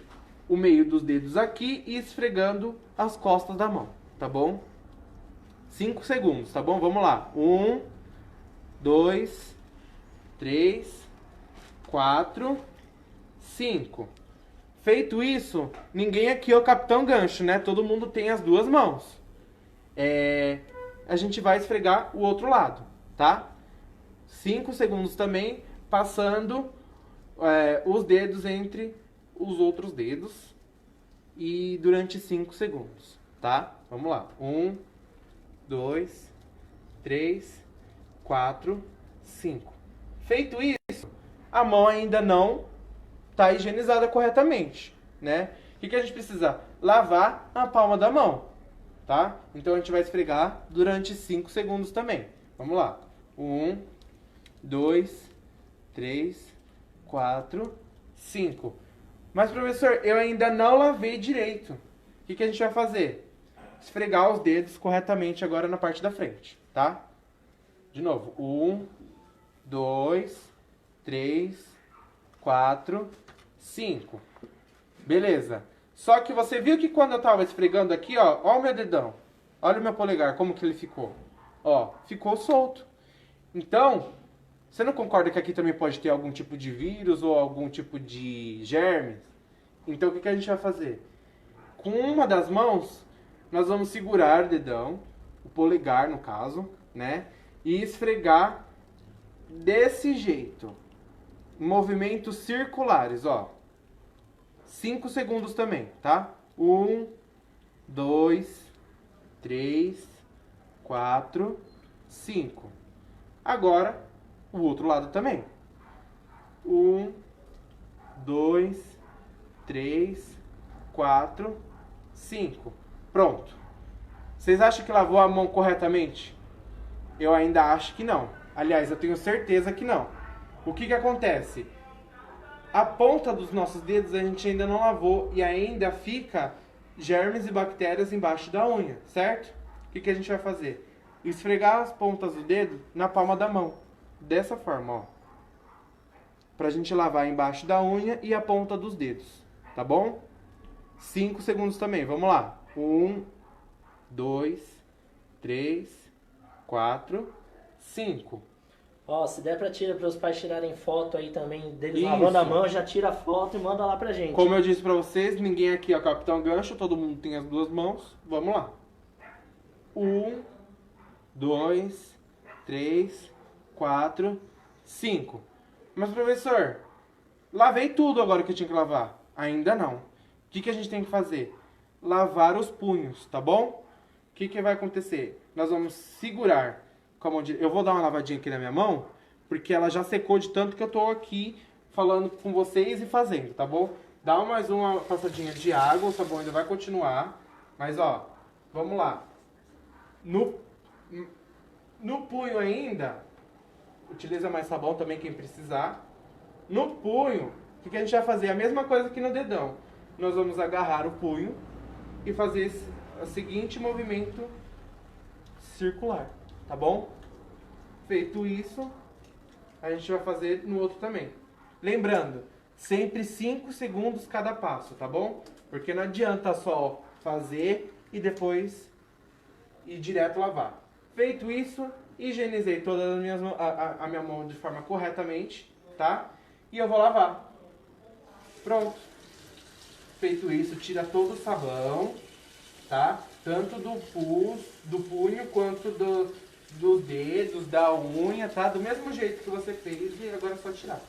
S2: o meio dos dedos aqui e esfregando as costas da mão, tá bom? 5 segundos, tá bom? Vamos lá. 1, 2, 3, 4, 5. Feito isso, ninguém aqui é o Capitão Gancho, né? Todo mundo tem as duas mãos. A gente vai esfregar o outro lado, tá? 5 segundos também, passando os dedos entre os outros dedos. E durante 5 segundos, tá? Vamos lá. 1, 2, 3, 4, 5. Feito isso, a mão ainda não está higienizada corretamente, né? O que a gente precisa? Lavar a palma da mão, tá? Então a gente vai esfregar durante 5 segundos também. Vamos lá. 1, 2, 3, 4, 5. Mas, professor, eu ainda não lavei direito. O que a gente vai fazer? Esfregar os dedos corretamente agora na parte da frente, tá? De novo. 1, 2, 3, 4, 5. Beleza. Só que você viu que quando eu tava esfregando aqui, ó o meu dedão. Olha o meu polegar, como que ele ficou. Ó, ficou solto. Então, você não concorda que aqui também pode ter algum tipo de vírus ou algum tipo de germes? Então, o que a gente vai fazer? Com uma das mãos, nós vamos segurar o dedão, o polegar no caso, né? E esfregar desse jeito. Movimentos circulares, ó. 5 segundos também, tá? 1, 2, 3, 4, 5. Agora, o outro lado também. 1, 2, 3, 4, 5. Pronto. Vocês acham que lavou a mão corretamente? Eu ainda acho que não. Aliás, eu tenho certeza que não. O que acontece? A ponta dos nossos dedos a gente ainda não lavou e ainda fica germes e bactérias embaixo da unha, certo? O que a gente vai fazer? Esfregar as pontas do dedo na palma da mão. Dessa forma, ó. Pra gente lavar embaixo da unha e a ponta dos dedos, tá bom? 5 segundos também, vamos lá. 1, 2, 3, 4, 5.
S1: Ó, se der para os pais tirarem foto aí também deles
S2: Isso.
S1: lavando a mão, já tira a foto e manda lá pra gente.
S2: Como eu disse pra vocês, ninguém aqui é o Capitão Gancho, todo mundo tem as duas mãos. Vamos lá. 1, 2, 3, 4, 5. Mas, professor, lavei tudo agora que eu tinha que lavar. Ainda não. O que a gente tem que fazer? Lavar os punhos, tá bom? O que vai acontecer? Nós vamos segurar com a mão direita. Eu vou dar uma lavadinha aqui na minha mão, porque ela já secou de tanto que eu tô aqui falando com vocês e fazendo, tá bom? Dá mais uma passadinha de água, o sabão ainda vai continuar. Mas, ó, vamos lá. No punho ainda, utiliza mais sabão também quem precisar. No punho, o que a gente vai fazer? A mesma coisa que no dedão. Nós vamos agarrar o punho e fazer o seguinte movimento circular, tá bom? Feito isso, a gente vai fazer no outro também. Lembrando, sempre 5 segundos cada passo, tá bom? Porque não adianta só fazer e depois ir direto lavar. Feito isso, higienizei todas as minhas a minha mão de forma corretamente, tá? E eu vou lavar. Pronto. Feito isso, tira todo o sabão, tá? Tanto do punho quanto dos dedos, da unha, tá? Do mesmo jeito que você fez e agora é só tirar.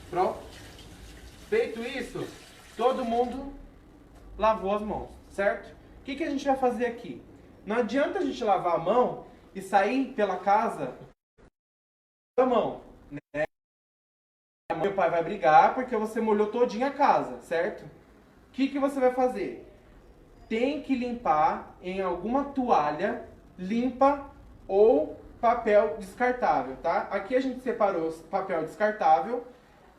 S2: Pronto. Feito isso, todo mundo lavou as mãos, certo? O que a gente vai fazer aqui? Não adianta a gente lavar a mão e sair pela casa com a mão, né? Meu pai vai brigar porque você molhou todinha a casa, certo? O que você vai fazer? Tem que limpar em alguma toalha limpa ou papel descartável, tá? Aqui a gente separou papel descartável,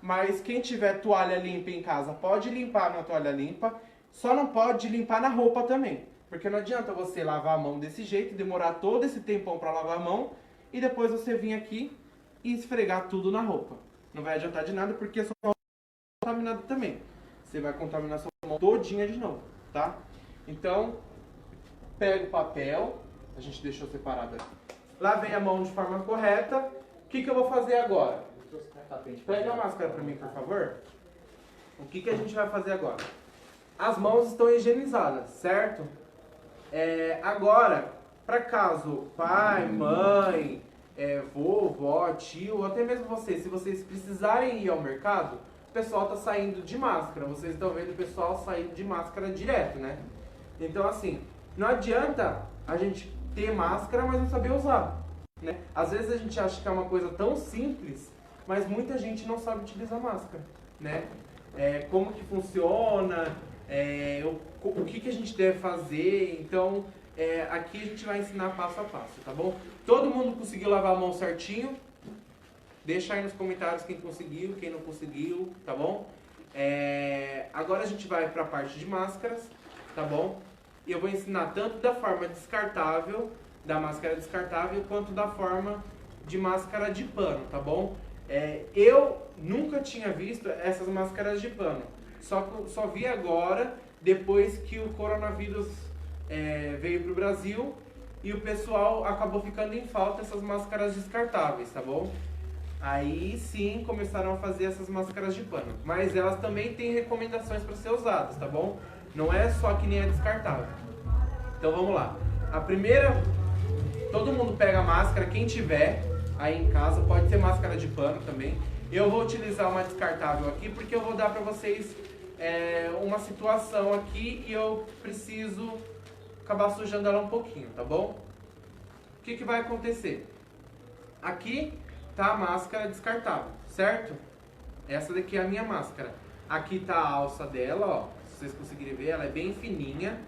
S2: mas quem tiver toalha limpa em casa pode limpar na toalha limpa, só não pode limpar na roupa também. Porque não adianta você lavar a mão desse jeito, demorar todo esse tempão para lavar a mão e depois você vir aqui e esfregar tudo na roupa. Não vai adiantar de nada porque a sua mão está contaminada também. Você vai contaminar sua mão todinha de novo, tá? Então, pega o papel, a gente deixou separado aqui. Lavei a mão de forma correta. O que eu vou fazer agora? Pega a máscara para mim, por favor. O que a gente vai fazer agora? As mãos estão higienizadas, certo? Agora, para caso pai, mãe, vovó, tio, ou até mesmo vocês, se vocês precisarem ir ao mercado, o pessoal tá saindo de máscara. Vocês estão vendo o pessoal saindo de máscara direto, né? Então, assim, não adianta a gente ter máscara, mas não saber usar, né? Às vezes a gente acha que é uma coisa tão simples, mas muita gente não sabe utilizar máscara, né? Como que funciona, o que a gente deve fazer. Então, aqui a gente vai ensinar passo a passo, tá bom? Todo mundo conseguiu lavar a mão certinho? Deixa aí nos comentários quem conseguiu, quem não conseguiu, tá bom? Agora a gente vai para a parte de máscaras, tá bom? E eu vou ensinar tanto da forma descartável, da máscara descartável, quanto da forma de máscara de pano, tá bom? Eu nunca tinha visto essas máscaras de pano, só vi agora, depois que o coronavírus veio pro Brasil e o pessoal acabou ficando em falta essas máscaras descartáveis, tá bom? Aí sim começaram a fazer essas máscaras de pano, mas elas também têm recomendações para ser usadas, tá bom? Não é só que nem a descartável. Então vamos lá. A primeira, todo mundo pega a máscara, quem tiver aí em casa, pode ser máscara de pano também. Eu vou utilizar uma descartável aqui porque eu vou dar para vocês uma situação aqui e eu preciso acabar sujando ela um pouquinho, tá bom? O que vai acontecer? Aqui tá a máscara descartável, certo? Essa daqui é a minha máscara. Aqui tá a alça dela, ó. Se vocês conseguirem ver, ela é bem fininha,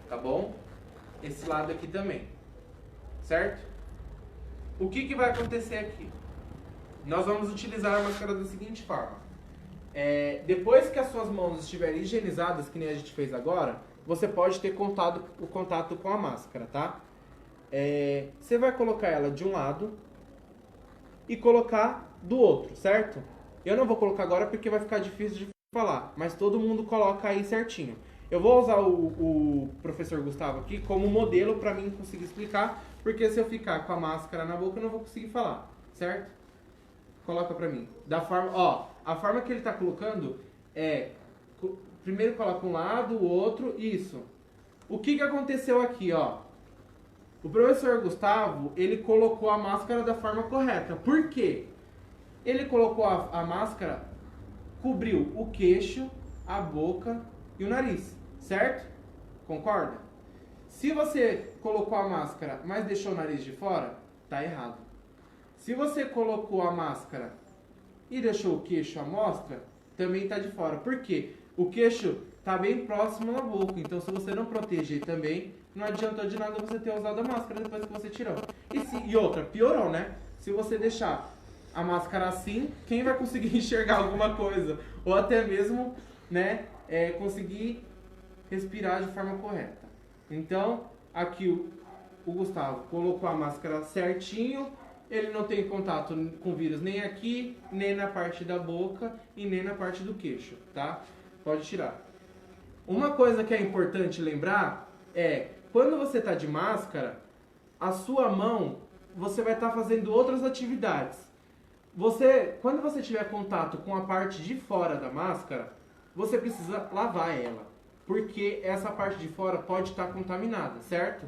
S2: tá bom? Esse lado aqui também, certo? O que vai acontecer aqui? Nós vamos utilizar a máscara da seguinte forma. Depois que as suas mãos estiverem higienizadas, que nem a gente fez agora, você pode ter o contato com a máscara, tá? Você vai colocar ela de um lado e colocar do outro, certo? Eu não vou colocar agora porque vai ficar difícil de falar, mas todo mundo coloca aí certinho. Eu vou usar o professor Gustavo aqui como modelo para mim conseguir explicar, porque se eu ficar com a máscara na boca eu não vou conseguir falar, certo? Coloca pra mim. A forma que ele tá colocando primeiro coloca um lado, o outro, isso. O que aconteceu aqui, ó? O professor Gustavo, ele colocou a máscara da forma correta. Por quê? Ele colocou a máscara, cobriu o queixo, a boca e o nariz, certo? Concorda? Se você colocou a máscara, mas deixou o nariz de fora, tá errado. Se você colocou a máscara e deixou o queixo à mostra, também tá de fora. Por quê? O queixo tá bem próximo na boca, então se você não proteger também, não adiantou de nada você ter usado a máscara depois que você tirou. E outra, piorou, né? Se você deixar a máscara assim, quem vai conseguir enxergar alguma coisa? Ou até mesmo, né, conseguir respirar de forma correta. Então, aqui o Gustavo colocou a máscara certinho, ele não tem contato com vírus nem aqui, nem na parte da boca e nem na parte do queixo, tá? Pode tirar. Uma coisa que é importante lembrar quando você está de máscara, a sua mão, você vai estar fazendo outras atividades. Quando você tiver contato com a parte de fora da máscara, você precisa lavar ela, porque essa parte de fora pode estar contaminada, certo?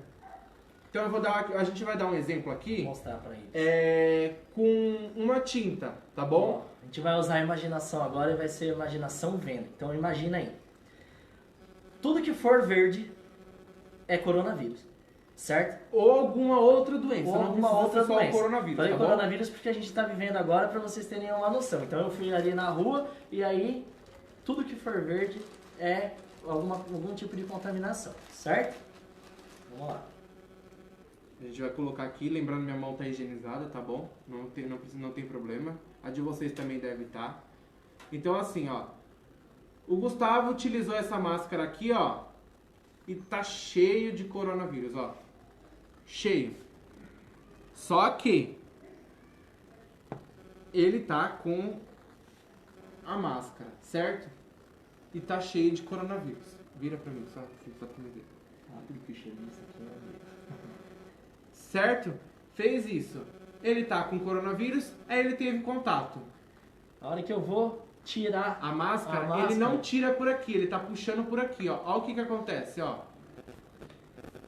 S2: Então a gente vai dar um exemplo aqui.
S1: Vou mostrar pra eles.
S2: Com uma tinta, tá bom?
S1: A gente vai usar a imaginação agora e vai ser imaginação vendo. Então imagina aí. Tudo que for verde é coronavírus, certo?
S2: Ou alguma outra doença.
S1: Ou alguma outra
S2: só
S1: doença.
S2: O coronavírus,
S1: falei
S2: tá
S1: coronavírus porque a gente está vivendo agora para vocês terem uma noção. Então eu fui ali na rua e aí tudo que for verde é algum tipo de contaminação, certo? Vamos lá.
S2: A gente vai colocar aqui, lembrando minha mão tá higienizada, tá bom? Não tem problema. A de vocês também deve estar. Então assim, ó. O Gustavo utilizou essa máscara aqui, ó. E tá cheio de coronavírus, ó. Cheio. Só que ele tá com a máscara, certo? E tá cheio de coronavírus. Vira pra mim, só pra me ver. Que cheio disso aqui, certo? Fez isso. Ele tá com coronavírus, aí ele teve contato.
S1: A hora que eu vou tirar
S2: a máscara, ele não tira por aqui, ele tá puxando por aqui, ó. Ó o que acontece, ó.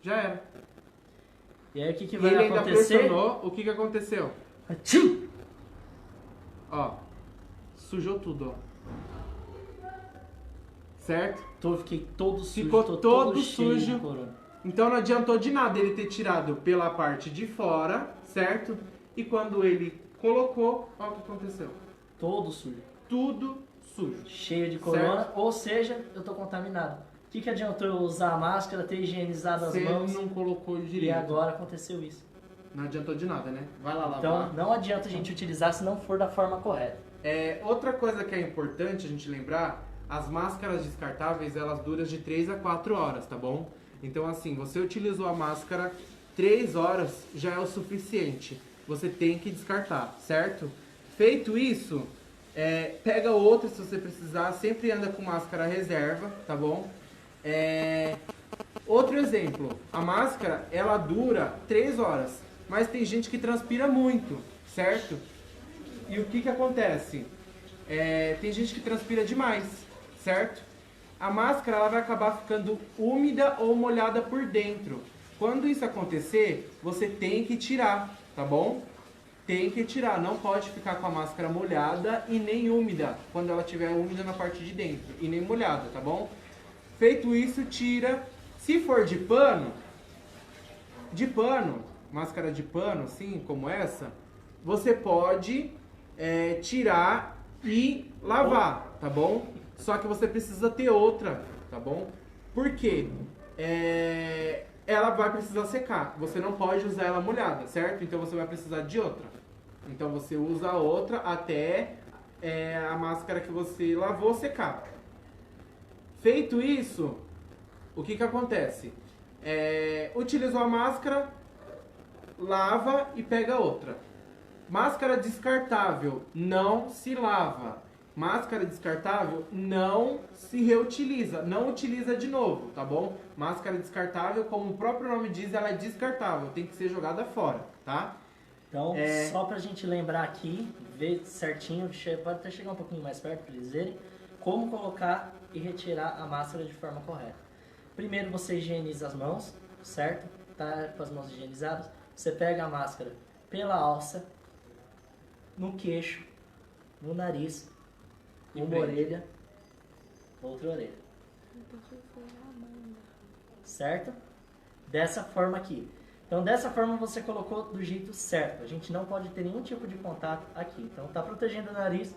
S2: Já era.
S1: E aí o que vai
S2: ele
S1: acontecer?
S2: Ainda pressionou, o que aconteceu? Ó, sujou tudo, ó. Certo?
S1: Fiquei todo sujo.
S2: Ficou todo
S1: cheio
S2: sujo.
S1: de corona.
S2: Então não adiantou de nada ele ter tirado pela parte de fora, certo? E quando ele colocou, olha o que aconteceu.
S1: Todo sujo.
S2: Tudo sujo.
S1: Cheio de corona,
S2: certo?
S1: Ou seja, eu tô contaminado. O que adiantou eu usar a máscara, ter higienizado as mãos?
S2: Você não colocou direito.
S1: E agora aconteceu isso.
S2: Não adiantou de nada, né? Vai lá lavar.
S1: Então não adianta a gente utilizar se não for da forma correta.
S2: Outra coisa que é importante a gente lembrar, as máscaras descartáveis, elas duram de 3 a 4 horas, tá bom? Então assim, você utilizou a máscara 3 horas, já é o suficiente. Você tem que descartar, certo? Feito isso, pega outra se você precisar, sempre anda com máscara reserva, tá bom? Outro exemplo, a máscara, ela dura 3 horas, mas tem gente que transpira muito, certo? E o que acontece? Tem gente que transpira demais, certo? A máscara ela vai acabar ficando úmida ou molhada por dentro. Quando isso acontecer, você tem que tirar, tá bom? Tem que tirar, não pode ficar com a máscara molhada e nem úmida, quando ela estiver úmida na parte de dentro, e nem molhada, tá bom? Feito isso, tira. Se for de pano, máscara de pano, assim como essa, você pode tirar e lavar, tá bom? Só que você precisa ter outra, tá bom? Por quê? Ela vai precisar secar. Você não pode usar ela molhada, certo? Então você vai precisar de outra. Então você usa a outra até a máscara que você lavou secar. Feito isso, o que acontece? Utilizou a máscara, lava e pega outra. Máscara descartável não se lava. Máscara descartável não se reutiliza, não utiliza de novo, tá bom? Máscara descartável, como o próprio nome diz, ela é descartável, tem que ser jogada fora, tá?
S1: Então, só pra gente lembrar aqui, ver certinho, pode até chegar um pouquinho mais perto para eles verem, como colocar e retirar a máscara de forma correta. Primeiro você higieniza as mãos, certo? Tá com as mãos higienizadas, você pega a máscara pela alça, no queixo, no nariz, uma orelha, outra orelha. Certo? Dessa forma aqui. Então dessa forma você colocou do jeito certo. A gente não pode ter nenhum tipo de contato aqui. Então tá protegendo o nariz,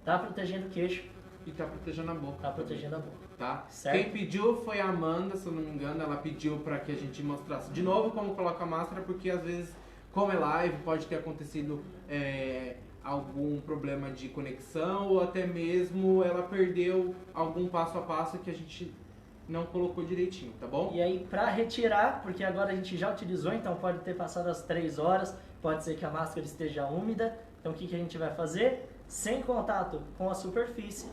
S1: tá protegendo o queixo.
S2: E tá protegendo a boca.
S1: Tá protegendo a boca.
S2: Tá?
S1: Certo?
S2: Quem pediu foi a Amanda, se eu não me engano. Ela pediu pra que a gente mostrasse de novo como coloca a máscara, porque às vezes, como é live, pode ter acontecido algum problema de conexão, ou até mesmo ela perdeu algum passo a passo que a gente não colocou direitinho, tá bom?
S1: E aí pra retirar, porque agora a gente já utilizou, então pode ter passado as 3 horas, pode ser que a máscara esteja úmida. Então o que a gente vai fazer? Sem contato com a superfície,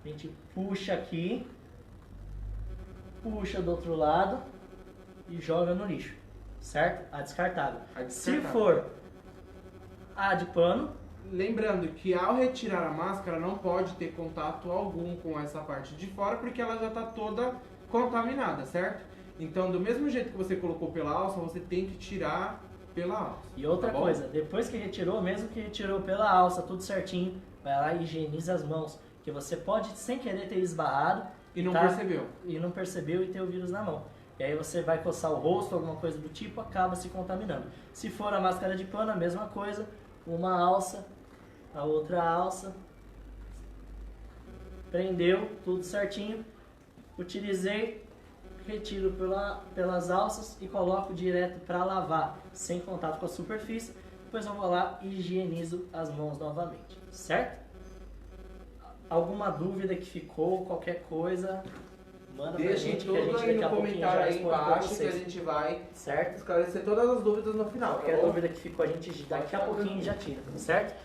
S1: a gente puxa aqui, puxa do outro lado e joga no lixo, certo? A descartável. Se for a de pano...
S2: Lembrando que ao retirar a máscara não pode ter contato algum com essa parte de fora, porque ela já está toda contaminada, certo? Então do mesmo jeito que você colocou pela alça, você tem que tirar pela alça.
S1: E outra coisa, depois que retirou, mesmo que retirou pela alça, tudo certinho, vai lá e higieniza as mãos. Que você pode, sem querer, ter esbarrado
S2: e não percebeu.
S1: E não percebeu e ter o vírus na mão. E aí você vai coçar o rosto, alguma coisa do tipo, acaba se contaminando. Se for a máscara de pano, a mesma coisa. Uma alça, a outra alça. Prendeu, tudo certinho. Utilizei, retiro pelas alças e coloco direto para lavar, sem contato com a superfície. Depois eu vou lá e higienizo as mãos novamente, certo? Alguma dúvida que ficou, qualquer coisa, manda pra gente que a gente daqui a pouquinho já responde pra vocês.
S2: Que a gente vai
S1: certo?
S2: Esclarecer todas as dúvidas no final.
S1: Qualquer dúvida que ficou a gente daqui a pouquinho já tira, certo?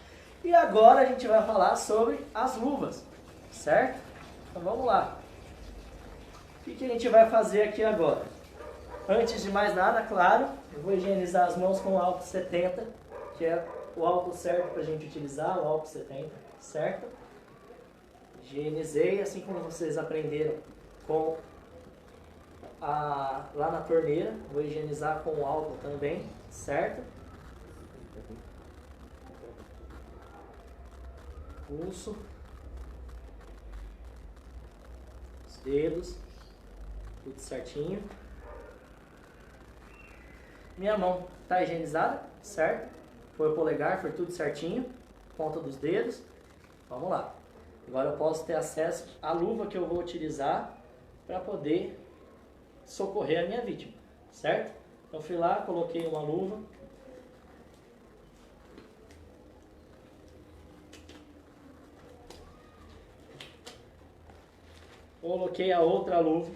S1: E agora a gente vai falar sobre as luvas, certo? Então vamos lá. O que a gente vai fazer aqui agora? Antes de mais nada, claro, eu vou higienizar as mãos com o álcool 70, que é o álcool certo pra gente utilizar, o álcool 70, certo? Higienizei, assim como vocês aprenderam lá na torneira. Vou higienizar com o álcool também, certo? Pulso, os dedos, tudo certinho. Minha mão está higienizada, certo? Foi o polegar, foi tudo certinho. Ponta dos dedos. Vamos lá. Agora eu posso ter acesso à luva que eu vou utilizar para poder socorrer a minha vítima, certo? Então fui lá, coloquei uma luva. Coloquei a outra luva.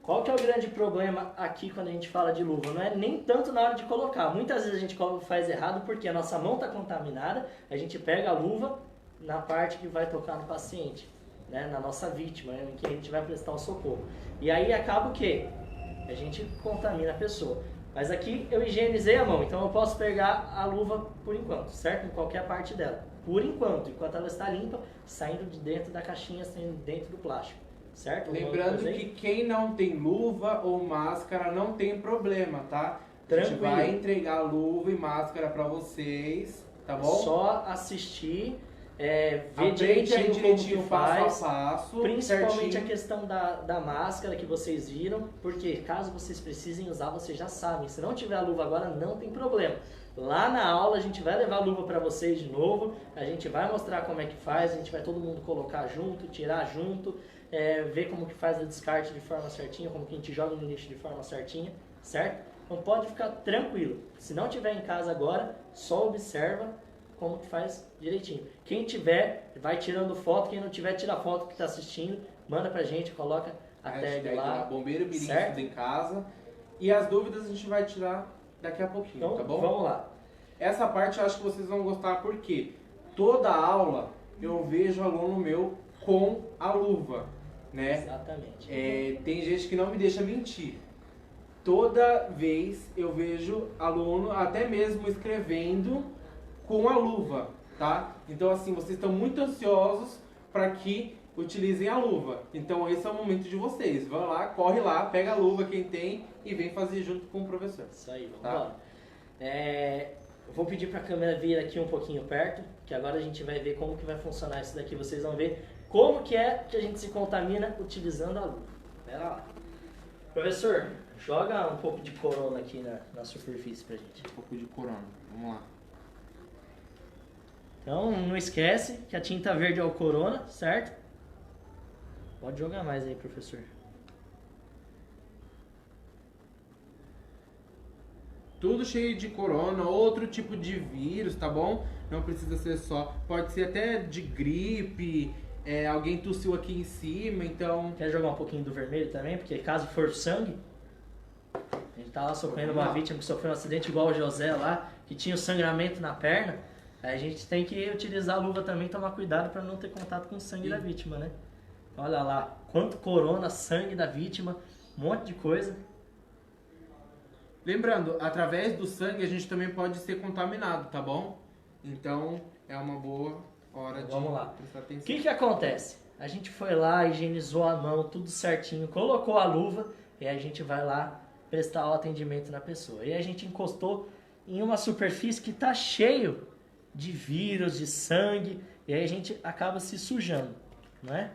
S1: Qual que é o grande problema aqui quando a gente fala de luva? Não é nem tanto na hora de colocar. Muitas vezes a gente faz errado porque a nossa mão está contaminada, a gente pega a luva na parte que vai tocar no paciente, né? Na nossa vítima, em que a gente vai prestar o socorro. E aí acaba o quê? A gente contamina a pessoa. Mas aqui eu higienizei a mão, então eu posso pegar a luva por enquanto, certo? Em qualquer parte dela. Por enquanto ela está limpa, saindo de dentro da caixinha, saindo dentro do plástico. Certo?
S2: Lembrando que quem não tem luva ou máscara não tem problema, tá?
S1: Tranquilo.
S2: A gente vai entregar luva e máscara pra vocês, tá bom?
S1: Só assistir, ver direitinho como que faz,
S2: passo a passo,
S1: principalmente
S2: certinho.
S1: a questão da máscara que vocês viram, porque caso vocês precisem usar, vocês já sabem. Se não tiver a luva agora, não tem problema. Lá na aula a gente vai levar a luva para vocês de novo, a gente vai mostrar como é que faz, a gente vai todo mundo colocar junto, tirar junto, ver como que faz a descarte de forma certinha, como que a gente joga no lixo de forma certinha, certo? Então pode ficar tranquilo. Se não tiver em casa agora, só observa como que faz direitinho. Quem tiver, vai tirando foto, quem não tiver, tira foto que está assistindo, manda pra gente, coloca a tag lá.
S2: Bombeiro Mirim Estuda em Casa. E as dúvidas a gente vai tirar daqui a pouquinho,
S1: então,
S2: tá bom?
S1: Vamos lá.
S2: Essa parte eu acho que vocês vão gostar porque toda aula eu vejo aluno meu com a luva, né?
S1: Exatamente.
S2: Tem gente que não me deixa mentir. Toda vez eu vejo aluno até mesmo escrevendo com a luva, tá? Então assim, vocês estão muito ansiosos para que utilizem a luva. Então esse é o momento de vocês. Vão lá, corre lá, pega a luva quem tem e vem fazer junto com o professor.
S1: Isso aí, vamos
S2: tá?
S1: lá. Eu vou pedir para a câmera vir aqui um pouquinho perto, que agora a gente vai ver como que vai funcionar isso daqui. Vocês vão ver como que é que a gente se contamina utilizando a luva. Pera lá. Professor, joga um pouco de corona aqui na superfície pra gente.
S2: Um pouco de corona, vamos lá.
S1: Então, não esquece que a tinta verde é o corona, certo? Pode jogar mais aí, professor.
S2: Tudo cheio de corona, outro tipo de vírus, tá bom? Não precisa ser só. Pode ser até de gripe, alguém tossiu aqui em cima, então...
S1: Quer jogar um pouquinho do vermelho também? Porque caso for sangue, a gente tá lá socorrendo uma vítima que sofreu um acidente igual o José lá, que tinha o sangramento na perna. Aí a gente tem que utilizar a luva também, tomar cuidado para não ter contato com o sangue da vítima, né? Olha lá, quanto corona, sangue da vítima, um monte de coisa.
S2: Lembrando, através do sangue a gente também pode ser contaminado, tá bom? Então é uma boa hora de prestar atenção.
S1: O que acontece? A gente foi lá, higienizou a mão, tudo certinho, colocou a luva e a gente vai lá prestar o atendimento na pessoa. E a gente encostou em uma superfície que está cheio de vírus, de sangue, e aí a gente acaba se sujando, não é?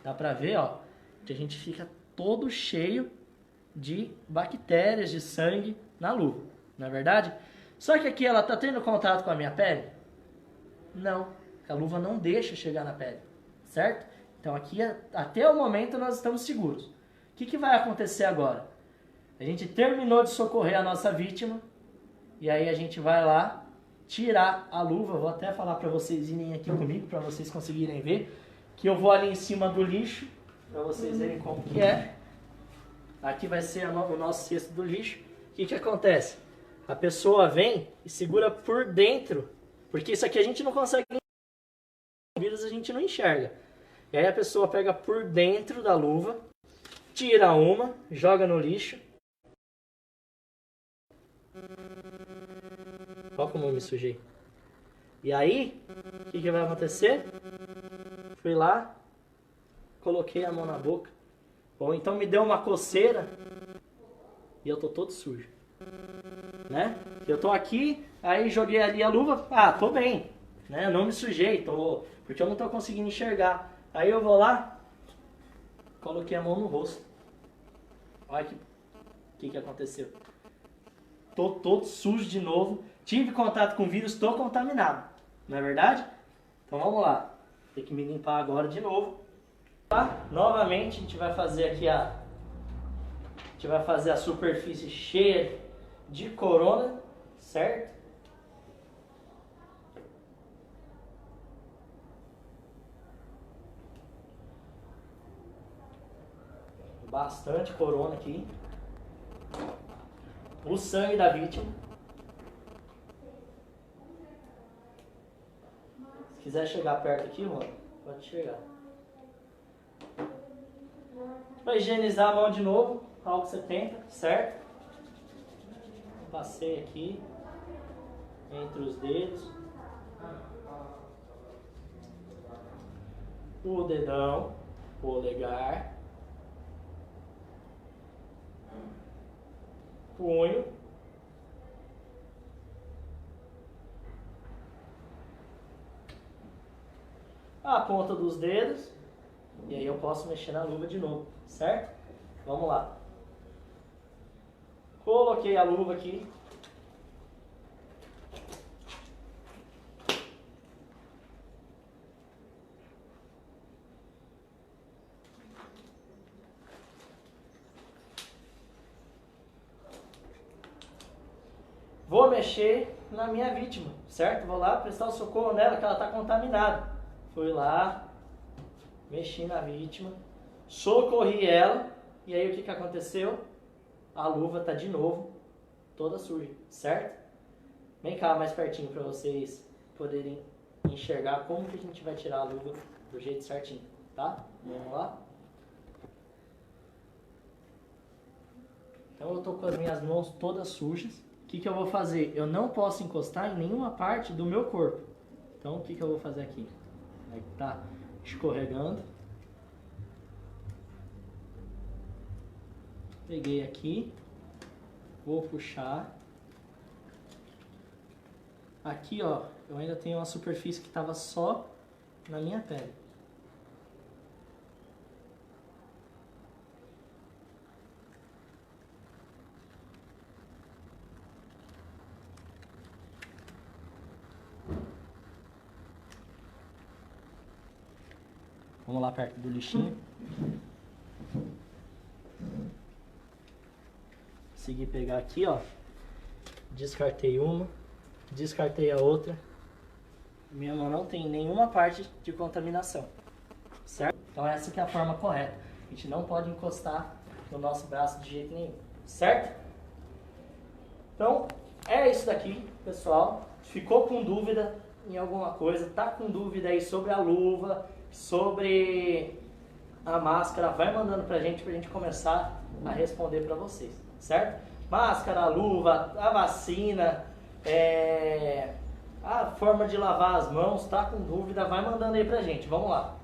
S1: Dá pra ver, ó, que a gente fica todo cheio de bactérias, de sangue na luva, não é verdade? Só que aqui ela tá tendo contato com a minha pele? Não, a luva não deixa chegar na pele, certo? Então aqui, até o momento, nós estamos seguros. O que vai acontecer agora? A gente terminou de socorrer a nossa vítima, e aí a gente vai lá tirar a luva. Vou até falar para vocês irem aqui comigo, para vocês conseguirem ver, que eu vou ali em cima do lixo, para vocês verem como que é. Aqui vai ser o nosso cesto do lixo. O que acontece? A pessoa vem e segura por dentro, porque isso aqui a gente não consegue, o vírus a gente não enxerga. E aí a pessoa pega por dentro da luva, tira uma, joga no lixo. Olha como eu me sujei. E aí, o que vai acontecer? Fui lá, coloquei a mão na boca. Ou então me deu uma coceira e eu tô todo sujo, né? Eu tô aqui, aí joguei ali a luva, tô bem, né? Não me sujei, porque eu não tô conseguindo enxergar. Aí eu vou lá, coloquei a mão no rosto. Olha o que aconteceu. Tô todo sujo de novo, tive contato com o vírus, tô contaminado, não é verdade? Então vamos lá, tem que me limpar agora de novo. Novamente a gente vai fazer aqui a superfície cheia de corona, certo? Bastante corona aqui. O sangue da vítima. Se quiser chegar perto aqui, Rony, pode chegar. Para higienizar a mão de novo, álcool 70, certo? Passei aqui entre os dedos, o dedão, polegar, punho, a ponta dos dedos. E aí eu posso mexer na luva de novo, certo? Vamos lá. Coloquei a luva aqui. vou mexer na minha vítima, certo? Vou lá prestar o socorro nela, que ela está contaminada. Fui lá, mexi na vítima, socorri ela, e aí o que aconteceu? A luva tá de novo toda suja, certo? Vem cá mais pertinho para vocês poderem enxergar como que a gente vai tirar a luva do jeito certinho, tá? Vamos lá? Então eu tô com as minhas mãos todas sujas. O que eu vou fazer? Eu não posso encostar em nenhuma parte do meu corpo. Então o que eu vou fazer aqui? Aí tá escorregando. Peguei aqui. Vou puxar. Aqui, ó, eu ainda tenho uma superfície que estava só na minha pele. Vamos lá perto do lixinho. Consegui pegar aqui, ó. Descartei uma. Descartei a outra. Minha mão não tem nenhuma parte de contaminação, certo? Então essa que é a forma correta. A gente não pode encostar no nosso braço de jeito nenhum, certo? Então é isso daqui, pessoal. Ficou com dúvida em alguma coisa? Tá com dúvida aí sobre a luva, sobre a máscara? Vai mandando pra gente começar a responder pra vocês, certo? Máscara, a luva, a vacina, a forma de lavar as mãos, tá com dúvida, vai mandando aí pra gente, vamos lá.